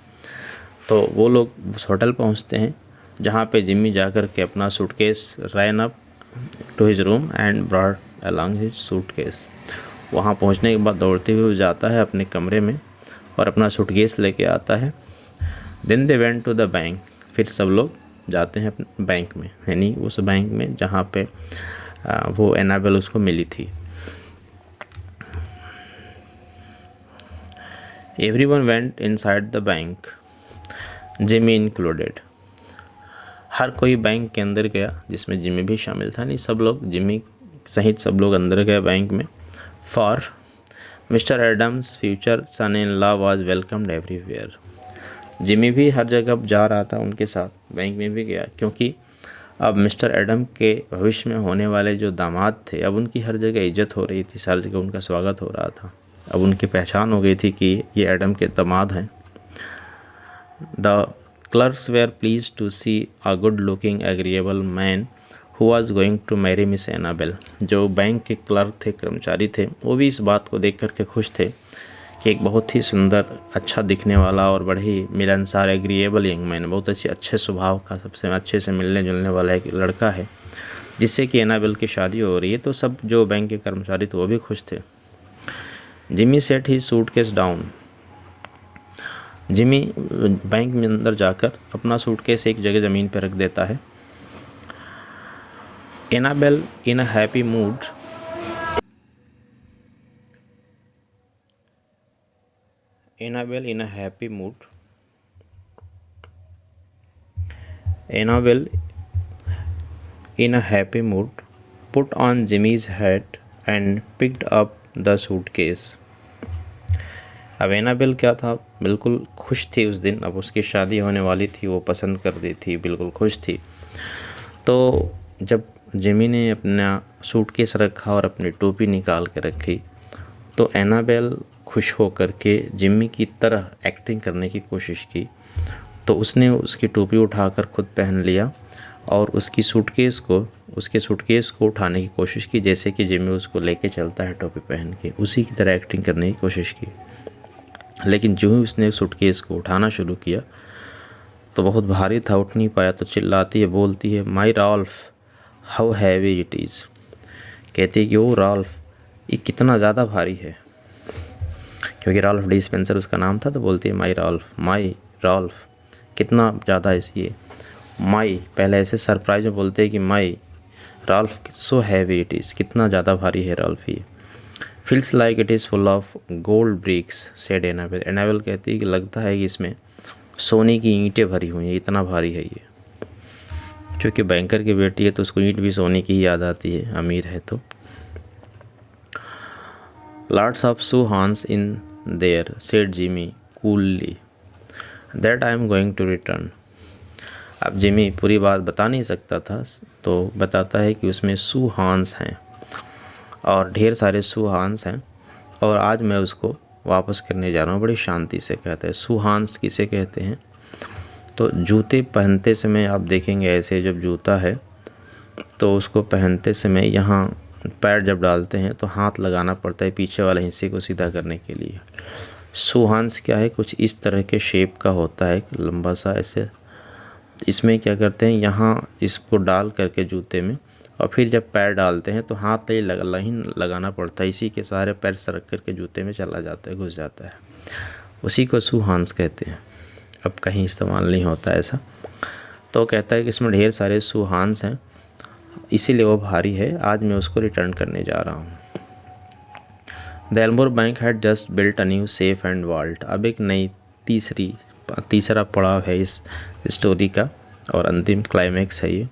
तो वो लोग उस होटल पहुंचते हैं जहां पे जिम्मी जाकर के अपना suitcase ran up to his room and brought along his suitcase. वहां पहुंचने के बाद दौड़ते हुए वो जाता है अपने कमरे में और अपना सूटकेस लेके आता है। Then they went to the bank. फिर सब लोग जाते हैं बैंक में, यानी उस बैंक में जहाँ पे वो एनाबेल उसको मिली थी। Everyone went inside the bank, Jimmy included. हर कोई बैंक के अंदर गया, जिसमें जिमी भी शामिल था। नहीं, सब लोग, जिमी सहित सब लोग अंदर गए बैंक में। For mister Adams' future son in law was welcomed everywhere. Jimmy भी हर जगह जा रहा था उनके साथ, बैंक में भी गया, क्योंकि अब मिस्टर एडम के भविष्य में होने वाले जो दामाद थे, अब उनकी हर जगह इज्जत हो रही थी, हर जगह उनका स्वागत हो रहा था। अब उनकी पहचान हो गई थी कि ये एडम के दामाद हैं। The clerks were pleased to see a good looking agreeable man who was going to marry miss Annabelle. जो बैंक के क्लर्क थे, कर्मचारी थे, वो भी इस बात को देख करके खुश थे कि एक बहुत ही सुंदर, अच्छा दिखने वाला और बड़े ही मिलनसार एग्रीएबल यंग मैन, बहुत अच्छे स्वभाव का, सबसे अच्छे से मिलने जुलने वाला एक लड़का है जिससे कि एनाबेल की शादी हो रही है। तो सब जो बैंक के कर्मचारी थे वो भी खुश थे। Jimmy set he suitcase down. Jimmy bank में अंदर जाकर अपना सूटकेस एक जगह ज़मीन पर रख देता है। Annabelle in a happy mood Annabelle in a happy mood. Annabelle in a happy mood put on Jimmy's hat and picked up the suitcase. अब एनाबेल क्या था, बिल्कुल खुश थी उस दिन। अब उसकी शादी होने वाली थी, वो पसंद कर दी थी, बिल्कुल खुश थी। तो जब जिमी ने अपना सूटकेस रखा और अपनी टोपी निकाल के रखी, तो एनाबेल खुश होकर के जिम्मी की तरह एक्टिंग करने की कोशिश की। तो उसने उसकी टोपी उठाकर खुद पहन लिया और उसके सूटकेस को उठाने की कोशिश की, जैसे कि जिम्मी उसको लेके चलता है टोपी पहन के, उसी की तरह एक्टिंग करने की कोशिश की। लेकिन जो ही उसने सूटकेस को उठाना शुरू किया तो बहुत भारी था, उठ नहीं पाया। तो चिल्लाती है, बोलती है, my Ralph how heavy it is. कहती है कि ओ राल्फ, ये कितना ज़्यादा भारी है, क्योंकि राल्फ डी स्पेंसर उसका नाम था। तो बोलती है माई राल्फ कितना ज़्यादा है ये। माई पहले ऐसे सरप्राइज में बोलते हैं कि my Ralph so heavy it is, कितना ज़्यादा भारी है राल्फ ये। Feels like it is full of gold bricks said Annabel. Annabel कहती है कि लगता है कि इसमें सोने की ईंटें भरी हुई हैं, इतना भारी है ये। क्योंकि बैंकर की बेटी है तो उसको ईंट भी सोने की ही याद आती है, अमीर है तो। Lots of Suhans in there, said Jimmy coolly, that I am going to return. अब जिमी पूरी बात बता नहीं सकता था, तो बताता है कि उसमें सुहांस हैं और ढेर सारे सुहांस हैं और आज मैं उसको वापस करने जा रहा हूँ। बड़ी शांति से कहते हैं। सुहांस किसे कहते हैं? तो जूते पहनते समय आप देखेंगे ऐसे, जब जूता है तो उसको पहनते समय यहाँ पैर जब डालते हैं तो हाथ लगाना पड़ता है पीछे वाले हिस्से को सीधा करने के लिए। सुहांस क्या है? कुछ इस तरह के शेप का होता है, लंबा सा ऐसे। इसमें क्या करते हैं, यहाँ इसको डाल करके जूते में, और फिर जब पैर डालते हैं तो हाथ नहीं लगाना पड़ता है, इसी के सहारे पैर सरक करके जूते में चला जाता है, घुस जाता है। उसी को सुहांस कहते हैं। अब कहीं इस्तेमाल नहीं होता ऐसा। तो कहता है कि इसमें ढेर सारे सुहांस हैं, इसीलिए वो भारी है, आज मैं उसको रिटर्न करने जा रहा हूँ। The Elmore bank had just built a new safe and vault. अब एक नई तीसरा पड़ाव है इस स्टोरी का और अंतिम क्लाइमैक्स है ये।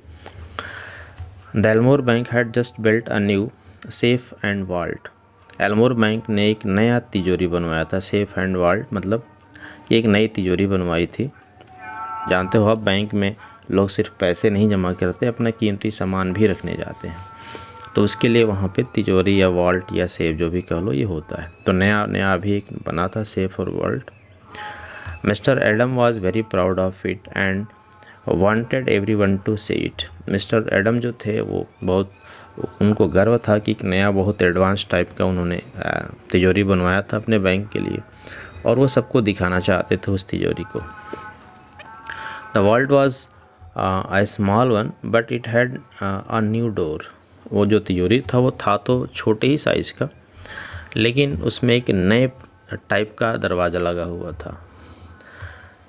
The Elmore bank had just built a new safe and vault. Elmore bank ने एक नया तिजोरी बनवाया था। सेफ एंड वॉल्ट मतलब कि एक नई तिजोरी बनवाई थी। जानते हो आप, बैंक में लोग सिर्फ पैसे नहीं जमा करते, अपना कीमती सामान भी रखने जाते हैं, तो उसके लिए वहाँ पे तिजोरी या वॉल्ट या सेफ जो भी कह लो ये होता है। तो नया अभी एक बना था सेफ और vault. Mister Adam was very proud of it and wanted everyone to see it. Mister Adam जो थे वो बहुत, उनको गर्व था कि एक नया बहुत एडवांस टाइप का उन्होंने तिजोरी बनवाया था अपने बैंक के लिए, और वो सबको दिखाना चाहते थे उस तिजोरी को। The vault was a small one but it had a new door। वो जो तिजोरी था वो था तो छोटे ही साइज़ का, लेकिन उसमें एक नए टाइप का दरवाज़ा लगा हुआ था।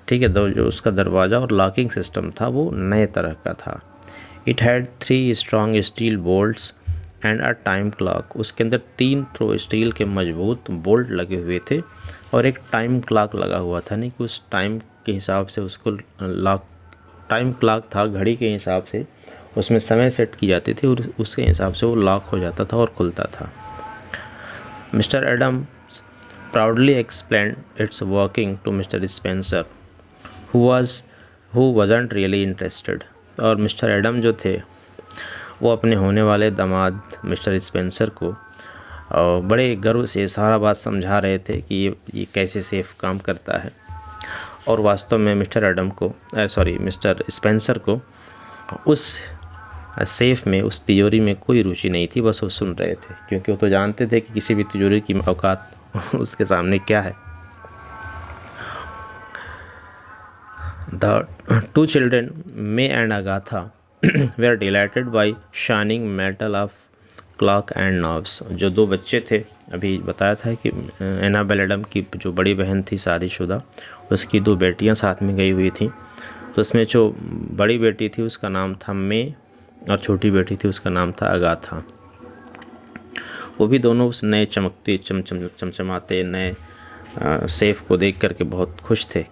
ठीक है, तो जो उसका दरवाज़ा और लॉकिंग सिस्टम था वो नए तरह का था। It had 3 strong steel bolts and a time clock. उसके अंदर 3 थ्रो स्टील के मजबूत बोल्ट लगे हुए थे और एक टाइम क्लॉक लगा हुआ था, नहीं कि उस टाइम के हिसाब से उसको लॉक, टाइम क्लॉक था, घड़ी के हिसाब से उसमें समय सेट की जाती थी और उसके हिसाब से वो लॉक हो जाता था और खुलता था। Mister Adam proudly explained its working to mister Spencer who wasn't really interested. और मिस्टर एडम जो थे वो अपने होने वाले दामाद मिस्टर स्पेंसर को बड़े गर्व से सारा बात समझा रहे थे कि ये कैसे सेफ काम करता है, और वास्तव में मिस्टर स्पेंसर को उस सेफ में, उस तिजोरी में कोई रुचि नहीं थी, बस वो सुन रहे थे, क्योंकि वो तो जानते थे कि किसी भी तिजोरी की औकात उसके सामने क्या है। The 2 children, May and Agatha, were delighted by shining metal of clock and knobs. जो 2 बच्चे थे, अभी बताया था कि एनाबेल एडम की जो बड़ी बहन थी शादीशुदा, उसकी 2 बेटियां साथ में गई हुई थी। तो उसमें जो बड़ी बेटी थी उसका नाम था मे और छोटी बेटी थी उसका नाम था अगाथा। वो भी दोनों उस नए चमकते चमचमाते नए सेफ को देख करके बहुत खुश थे।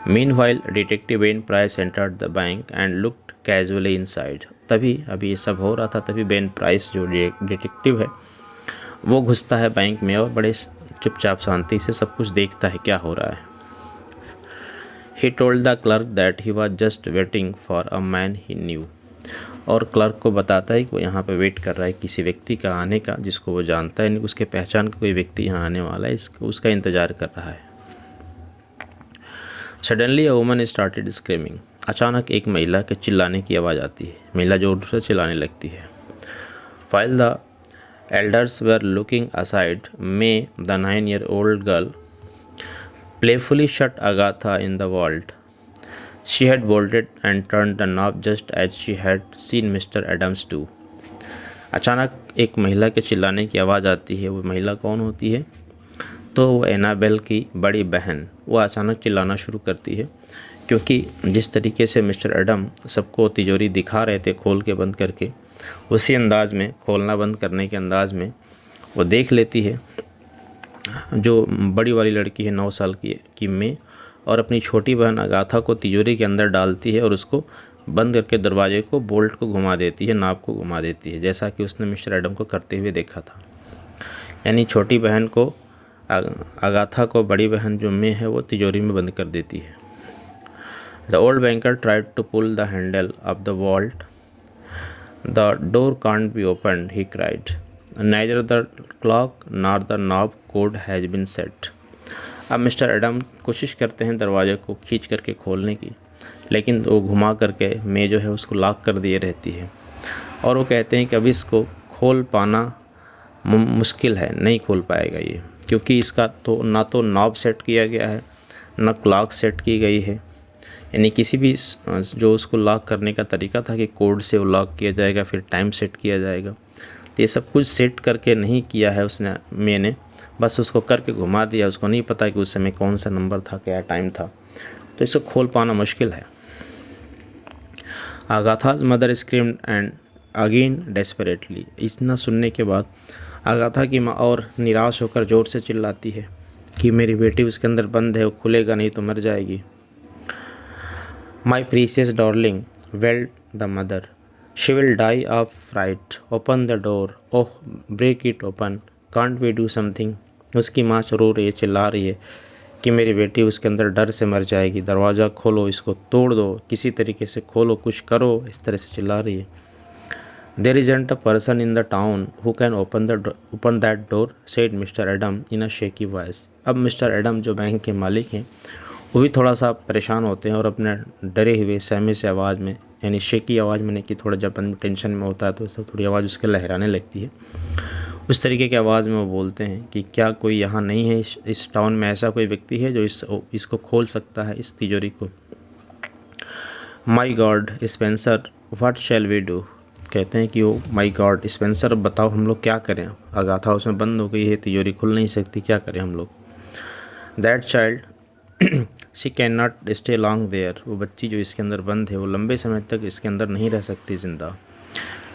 Meanwhile detective Ben price entered the bank and looked casually inside. तभी अभी ये सब हो रहा था, तभी बेन प्राइस जो डिटेक्टिव है वो घुसता है बैंक में और बड़े चुपचाप शांति से सब कुछ देखता है क्या हो रहा है। He told the clerk that he was just waiting for a man he new. और क्लर्क को बताता है कि वो यहाँ पे वेट कर रहा है किसी व्यक्ति का आने का जिसको वो जानता है, उसके पहचान का कोई व्यक्ति यहाँ आने वाला है, उसका इंतज़ार कर रहा है। Suddenly a woman started screaming. अचानक एक महिला के चिल्लाने की आवाज़ आती है। महिला जोर से चिल्लाने लगती है। While the elders were looking aside, May, the 9-year-old girl, playfully shut Agatha in the vault. She had bolted and turned the knob just as she had seen Mr. Adams do. अचानक एक महिला के चिल्लाने की आवाज़ आती है। वो महिला कौन होती है? तो वो एनाबेल की बड़ी बहन। वो अचानक चिल्लाना शुरू करती है क्योंकि जिस तरीके से मिस्टर एडम सबको तिजोरी दिखा रहे थे खोल के बंद करके, उसी अंदाज़ में, खोलना बंद करने के अंदाज़ में वो देख लेती है जो बड़ी वाली लड़की है 9 साल की में, और अपनी छोटी बहन अगाथा को तिजोरी के अंदर डालती है और उसको बंद करके दरवाजे को, बोल्ट को घुमा देती है, नाप को घुमा देती है, जैसा कि उसने मिस्टर एडम को करते हुए देखा था। यानी छोटी बहन को अगाथा को बड़ी बहन जो मे है वो तिजोरी में बंद कर देती है। The old banker tried to pull the handle of the vault. The door can't be opened, he cried. Neither the clock nor the knob code has been set. अब मिस्टर एडम कोशिश करते हैं दरवाजे को खींच करके खोलने की, लेकिन वो घुमा करके मे जो है उसको लॉक कर दिए रहती है, और वो कहते हैं कि अभी इसको खोल पाना मुश्किल है, नहीं खोल पाएगा ये, क्योंकि इसका तो ना तो नॉब सेट किया गया है, ना क्लॉक सेट की गई है। यानी किसी भी जो उसको लॉक करने का तरीका था कि कोड से वो लॉक किया जाएगा, फिर टाइम सेट किया जाएगा, तो ये सब कुछ सेट करके नहीं किया है उसने, मैंने बस उसको करके घुमा दिया। उसको नहीं पता कि उस समय कौन सा नंबर था, क्या टाइम था, तो इसको खोल पाना मुश्किल है। Agatha's mother screamed and again desperately. इतना सुनने के बाद आगाथा की माँ और निराश होकर ज़ोर से चिल्लाती है कि मेरी बेटी उसके अंदर बंद है, वो खुलेगा नहीं तो मर जाएगी। My precious darling, wailed the mother, she will die of fright, open the door, oh break it open, can't we do something. उसकी माँ रो रही है, चिल्ला रही है कि मेरी बेटी उसके अंदर डर से मर जाएगी, दरवाज़ा खोलो, इसको तोड़ दो, किसी तरीके से खोलो, कुछ करो, इस तरह से चिल्ला रही है। There isn't a person in the town who can open that door, said mister Adam in a shaky voice. अब मिस्टर एडम जो बैंक के मालिक हैं वो भी थोड़ा सा परेशान होते हैं और अपने डरे हुए सहमे से आवाज़ में, यानी शेकी आवाज़ में, कि थोड़ा जब टेंशन में होता है तो सब थोड़ी आवाज़ उसके लहराने लगती है, उस तरीके की आवाज़ में वो बोलते हैं कि क्या कोई यहाँ नहीं है, इस टाउन में ऐसा कोई व्यक्ति है जो इसको खोल सकता है, इस तिजोरी को। My God Spencer, what shall we do. कहते हैं कि ओ माई गॉड स्पेंसर, अब बताओ हम लोग क्या करें, अगाथा उसमें बंद हो गई है, तिजोरी खुल नहीं सकती, क्या करें हम लोग। That child she can not stay long there, वो बच्ची जो इसके अंदर बंद है वो लंबे समय तक इसके अंदर नहीं रह सकती ज़िंदा।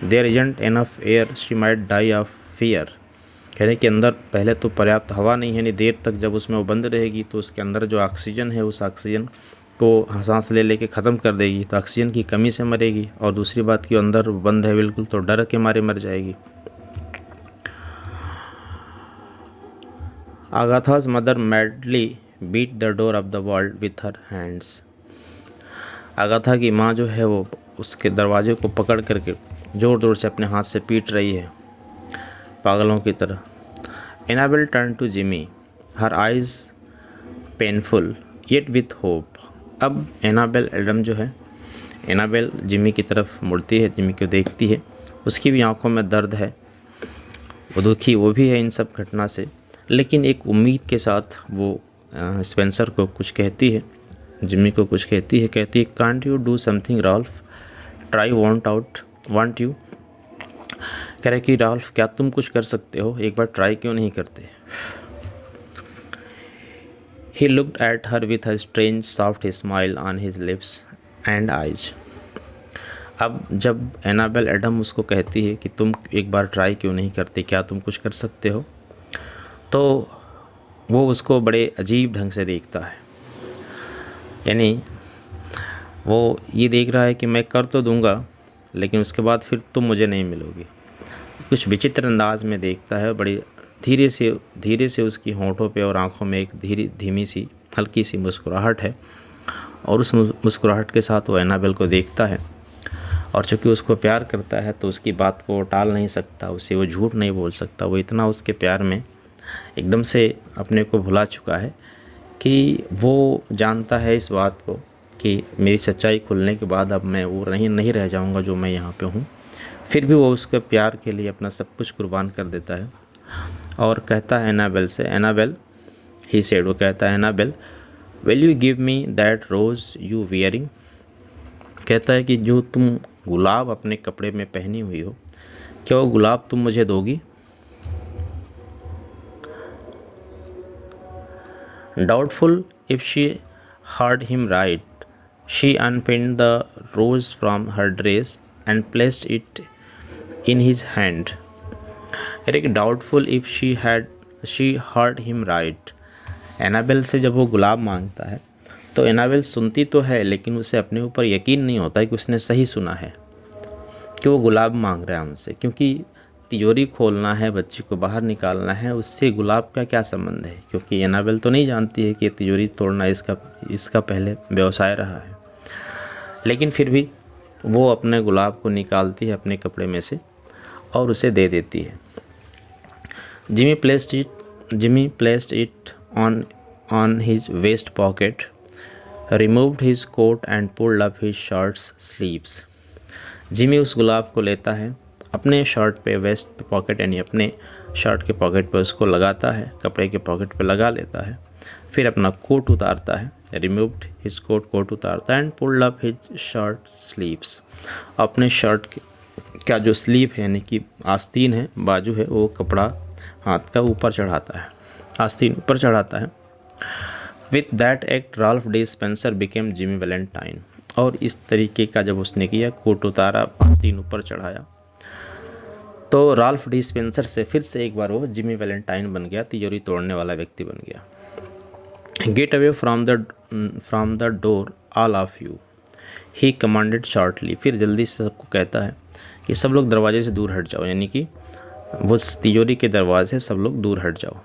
There isn't enough air, she might die of fear. कह रहे कि अंदर पहले तो पर्याप्त हवा नहीं है, नहीं देर तक जब उसमें वो बंद रहेगी तो उसके अंदर जो ऑक्सीजन है उस ऑक्सीजन को सांस ले लेके ख़त्म कर देगी, तो ऑक्सीजन की कमी से मरेगी, और दूसरी बात कि अंदर बंद है बिल्कुल, तो डर के मारे मर जाएगी। Agatha's mother madly beat the door of the world with her hands. Agatha की माँ जो है वो उसके दरवाजे को पकड़ करके ज़ोर ज़ोर से अपने हाथ से पीट रही है, पागलों की तरह। Annabelle turn to Jimmy, her eyes painful yet with hope. अब एनाबेल एडम जो है, एनाबेल जिमी की तरफ मुड़ती है, जिमी को देखती है, उसकी भी आंखों में दर्द है, वो दुखी वो भी है इन सब घटना से, लेकिन एक उम्मीद के साथ वो स्पेंसर को कुछ कहती है, जिमी को कुछ कहती है, can't you do something Ralph, try want you. कह रहे कि राल्फ क्या तुम कुछ कर सकते हो, एक बार ट्राई क्यों नहीं करते। He looked at her with a strange soft smile on his lips and eyes. अब जब एनाबेल एडम उसको कहती है कि तुम एक बार ट्राई क्यों नहीं करते, क्या तुम कुछ कर सकते हो, तो वो उसको बड़े अजीब ढंग से देखता है। यानी वो ये देख रहा है कि मैं कर तो दूंगा, लेकिन उसके बाद फिर तुम मुझे नहीं मिलोगी। कुछ विचित्र अंदाज में देखता है, बड़ी धीरे से उसकी होंठों पे और आंखों में एक धीमी सी हल्की सी मुस्कुराहट है, और उस मुस्कुराहट के साथ वो एनाबेल को देखता है, और चूँकि उसको प्यार करता है तो उसकी बात को टाल नहीं सकता, उसे वो झूठ नहीं बोल सकता। वो इतना उसके प्यार में एकदम से अपने को भुला चुका है कि वो जानता है इस बात को कि मेरी सच्चाई खुलने के बाद अब मैं वो नहीं रह जाऊंगा जो मैं यहाँ पे हूँ। फिर भी वो उसके प्यार के लिए अपना सब कुछ कुर्बान कर देता है, और कहता है एनाबेल से, एनाबेल ही सेड, वो कहता है Annabelle will you give me that rose you wearing. कहता है कि जो तुम गुलाब अपने कपड़े में पहनी हुई हो, क्या वो गुलाब तुम मुझे दोगी। Doubtful if she heard him right, she unpinned the rose from her dress and placed it in his hand. Eric doubtful if she heard him right. Annabelle से जब वो गुलाब मांगता है तो एनाबेल सुनती तो है, लेकिन उसे अपने ऊपर यकीन नहीं होता है कि उसने सही सुना है कि वो गुलाब मांग रहा है उनसे, क्योंकि तिजोरी खोलना है, बच्ची को बाहर निकालना है, उससे गुलाब का क्या संबंध है? क्योंकि एनाबेल तो नहीं जानती है कि तिजोरी तोड़ना इसका पहले व्यवसाय रहा है। लेकिन फिर भी वो अपने गुलाब को निकालती है अपने कपड़े में से और उसे दे देती है। Jimmy placed it on his vest pocket, removed his coat and pulled up his shirts sleeves. Jimmy उस गुलाब को लेता है, अपने शर्ट पे, वेस्ट पे पॉकेट यानी अपने शर्ट के पॉकेट पे उसको लगाता है, कपड़े के पॉकेट पे लगा लेता है। फिर अपना कोट उतारता है, रिमूव्ड हिज कोट उतारता है, and pulled up his shirt sleeves. अपने शर्ट का जो स्लीव है यानी कि आस्तीन है, बाजू है, वो कपड़ा हाथ का ऊपर चढ़ाता है, आस्तीन ऊपर चढ़ाता है। With that act Ralph D Spencer became Jimmy Valentine. और इस तरीके का जब उसने किया, कोट उतारा, आस्तीन ऊपर चढ़ाया, तो राल्फ डी स्पेंसर से फिर से एक बार वो जिमी वैलेंटाइन बन गया, तिजोरी तोड़ने वाला व्यक्ति बन गया। Get away from the door all of you, he commanded shortly. फिर जल्दी से सबको कहता है कि सब लोग दरवाजे से दूर हट जाओ, यानी कि वो तिजोरी के दरवाजे से सब लोग दूर हट जाओ।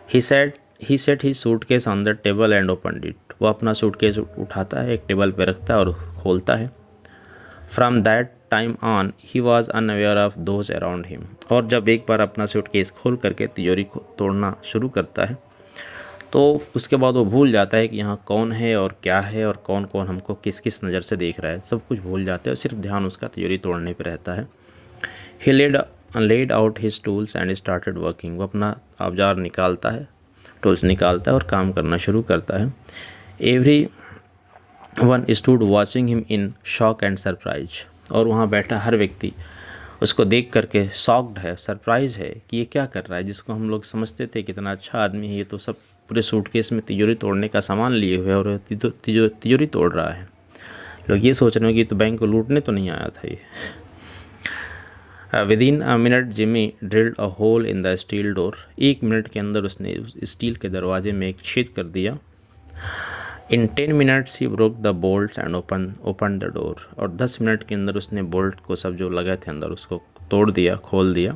He set he suitcase on the table and opened it. वो अपना सूटकेस उठाता है, एक टेबल पे रखता है और खोलता है। From that time on he was unaware of those around him. और जब एक बार अपना सूटकेस खोल करके तिजोरी को तोड़ना शुरू करता है, तो उसके बाद वो भूल जाता है कि यहाँ कौन है और क्या है और कौन कौन हमको किस किस नज़र से देख रहा है। सब कुछ भूल जाते हैं और सिर्फ ध्यान उसका तिजोरी तोड़ने पे रहता है। He laid out his tools and started working. वो अपना औजार निकालता है, टूल्स निकालता है और काम करना शुरू करता है। Every one stood watching him in shock and surprise. और वहाँ बैठा हर व्यक्ति उसको देख करके शॉक्ड है, सरप्राइज है कि ये क्या कर रहा है। जिसको हम लोग समझते थे कितना अच्छा आदमी है, ये तो सब पूरे सूटकेस में तिजोरी तोड़ने का सामान लिए हुए और तिजोरी तोड़ रहा है। लोग ये सोच रहे हैं कि तो बैंक को लूटने तो नहीं आया था ये। Within a minute Jimmy drilled a hole in the steel door. 1 minute के अंदर उसने उस स्टील के दरवाजे में एक छेद कर दिया। In 10 minutes he broke the bolts and open the door. और 10 मिनट के अंदर उसने बोल्ट को सब जो लगे थे अंदर उसको तोड़ दिया, खोल दिया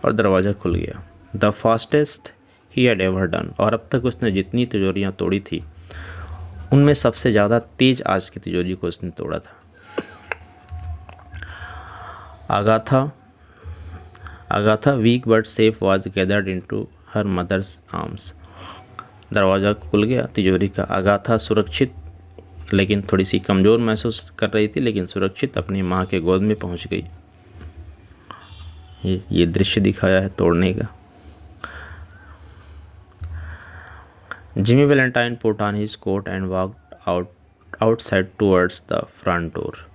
और दरवाज़ा खुल गया। The fastest he had ever done. और अब तक उसने जितनी तिजोरियाँ तोड़ी थी उनमें सबसे ज़्यादा तेज आज की तिजोरी को उसने तोड़ा था। Agatha weak but safe was gathered into her mother's arms. दरवाज़ा खुल गया तिजोरी का। आगाथा सुरक्षित लेकिन थोड़ी सी कमज़ोर महसूस कर रही थी, लेकिन सुरक्षित अपनी माँ के गोद में पहुँच गई। ये दृश्य दिखाया है तोड़ने का। Jimmy Valentine put on his coat and walked outside towards the front door.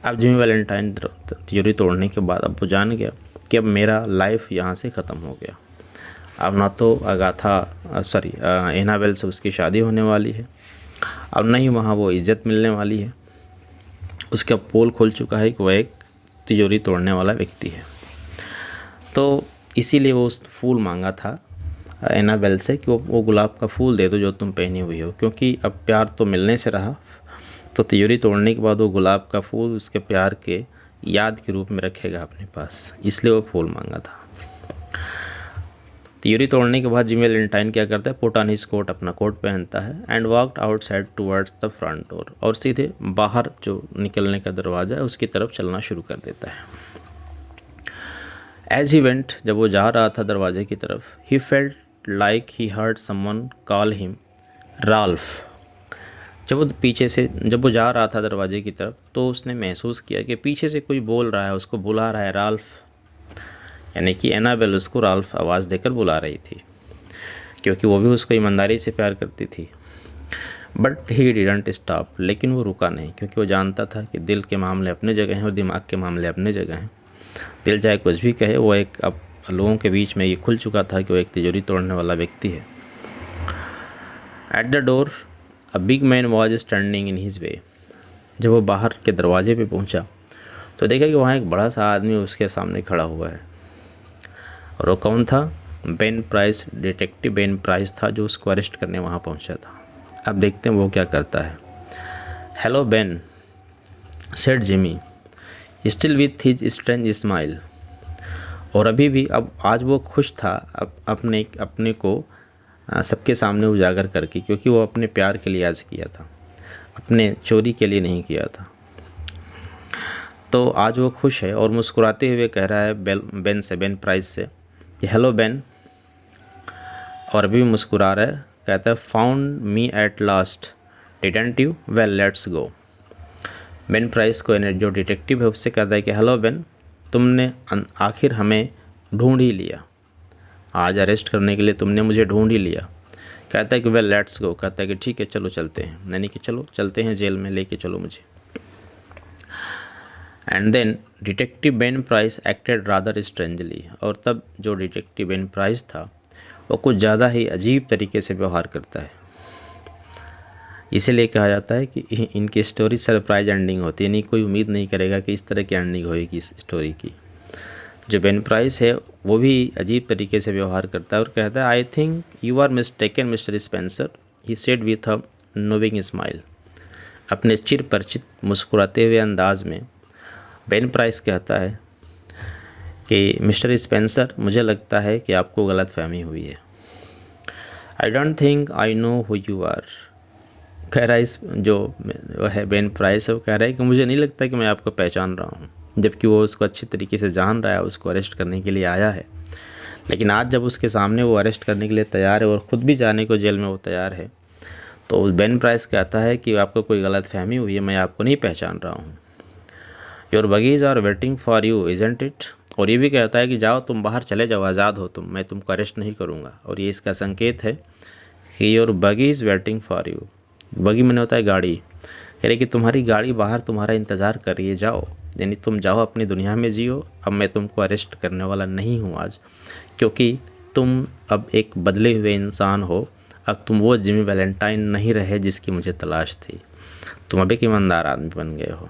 अब जिमी वैलेंटाइन तिजोरी तोड़ने के बाद अब वो जान गया कि अब मेरा लाइफ यहाँ से ख़त्म हो गया। अब ना तो एनाबेल से उसकी शादी होने वाली है, अब नहीं वहाँ वो इज़्ज़त मिलने वाली है। उसका पोल खोल चुका है कि वह एक तिजोरी तोड़ने वाला व्यक्ति है। तो इसीलिए वो उस फूल मांगा था एनाबेल से कि वो गुलाब का फूल दे दो जो तुम पहनी हुई हो, क्योंकि अब प्यार तो मिलने से रहा, तो तिजोरी तोड़ने के बाद वो गुलाब का फूल उसके प्यार के याद के रूप में रखेगा अपने पास, इसलिए वो फूल मांगा था। तिजोरी तोड़ने के बाद जिमी वैलेंटाइन क्या करता है, पुट ऑन हिज कोट, अपना कोट पहनता है, and walked outside towards the front door. और सीधे बाहर जो निकलने का दरवाज़ा है उसकी तरफ चलना शुरू कर देता है। एज ही वेंट, जब वो जा रहा था दरवाजे की तरफ, he felt like he heard someone call him Ralph. जब वो जा रहा था दरवाजे की तरफ, तो उसने महसूस किया कि पीछे से कोई बोल रहा है, उसको बुला रहा है राल्फ, यानी कि एनाबेल उसको राल्फ आवाज़ देकर बुला रही थी, क्योंकि वो भी उसको ईमानदारी से प्यार करती थी। बट ही डिडंट स्टॉप, लेकिन वो रुका नहीं, क्योंकि वो जानता था कि दिल के मामले अपने जगह हैं और दिमाग के मामले अपने जगह हैं। दिल चाहे कुछ भी कहे, वो एक अब लोगों के बीच में ये खुल चुका था कि वो एक तिजोरी तोड़ने वाला व्यक्ति है। At the door a big man was standing in his way. जब वो बाहर के दरवाजे पे पहुंचा तो देखा कि वहाँ एक बड़ा सा आदमी उसके सामने खड़ा हुआ है। और वो कौन था? Ben price, detective Ben price था, जो उसको अरेस्ट करने वहाँ पहुँचा था। अब देखते हैं वो क्या करता है। Hello Ben, said Jimmy, still with his strange smile. और अभी भी अब आज वो खुश था अपने को सबके सामने उजागर करके, क्योंकि वो अपने प्यार के लिए आज किया था, अपने चोरी के लिए नहीं किया था। तो आज वो खुश है और मुस्कुराते हुए कह रहा है बेन प्राइस से कि हेलो बेन, और अभी भी मुस्कुरा रहा है। कहता है found me at last didn't you, well let's go. Ben price को जो डिटेक्टिव है उससे कहता है कि हेलो बेन, तुमने आखिर हमें ढूंढ ही लिया, आज अरेस्ट करने के लिए तुमने मुझे ढूंढ ही लिया। कहता है कि वेल लेट्स गो, कहता है कि ठीक है चलो चलते हैं, यानी कि चलो चलते हैं जेल में, लेके चलो मुझे। And then detective Ben Price acted rather strangely, और तब जो डिटेक्टिव बेन प्राइस था वो कुछ ज़्यादा ही अजीब तरीके से व्यवहार करता है। इसीलिए कहा जाता है कि इनकी स्टोरी सरप्राइज एंडिंग होती है, यानी कोई उम्मीद नहीं करेगा कि इस तरह की एंडिंग होएगी इस स्टोरी की। जो बेन प्राइस है वो भी अजीब तरीके से व्यवहार करता है और कहता है I think you are mistaken mister Spencer, he said with a knowing smile. अपने चिर परिचित मुस्कुराते हुए अंदाज में बेन प्राइस कहता है कि मिस्टर स्पेंसर, मुझे लगता है कि आपको गलतफहमी हुई है। I don't think I know who you are. कह रहा है इस जो है बेन प्राइस है, वो कह रहा है कि मुझे नहीं लगता कि मैं आपको पहचान रहा हूँ, जबकि वो उसको अच्छी तरीके से जान रहा है, उसको अरेस्ट करने के लिए आया है। लेकिन आज जब उसके सामने वो अरेस्ट करने के लिए तैयार है और ख़ुद भी जाने को जेल में वो तैयार है, तो बेन प्राइस कहता है कि आपको कोई गलतफहमी हुई है, मैं आपको नहीं पहचान रहा हूँ। Your buggies are waiting for you isn't it. और ये भी कहता है कि जाओ तुम बाहर चले जाओ, आज़ाद हो तुम, मैं तुमको अरेस्ट नहीं करूँगा। और ये इसका संकेत है कि योर बगी इज़ वेटिंग फॉर यू। बगी मैंने होता है गाड़ी, कह रही कि तुम्हारी गाड़ी बाहर तुम्हारा इंतज़ार कर रही है, जाओ, यानी तुम जाओ अपनी दुनिया में जियो, अब मैं तुमको अरेस्ट करने वाला नहीं हूँ आज, क्योंकि तुम अब एक बदले हुए इंसान हो। अब तुम वो जिमी वैलेंटाइन नहीं रहे जिसकी मुझे तलाश थी, तुम अब एक ईमानदार आदमी बन गए हो।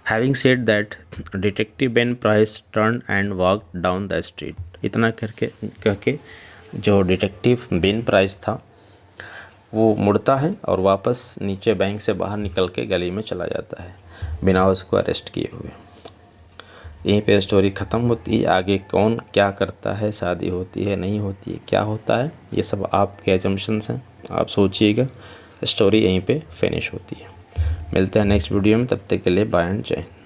Having said that, detective Ben price turn and walk down the street. इतना कह के जो डिटेक्टिव बेन प्राइस था वो मुड़ता है और वापस नीचे बैंक से बाहर निकल के गली में चला जाता है, बिना उसको अरेस्ट किए हुए। यहीं पे स्टोरी ख़त्म होती है। आगे कौन क्या करता है, शादी होती है नहीं होती है, क्या होता है, ये सब आपके एजम्पशंस हैं, आप सोचिएगा। स्टोरी यहीं पे फिनिश होती है। मिलते हैं नेक्स्ट वीडियो में, तब तक के लिए बाय एंड जय हिंद।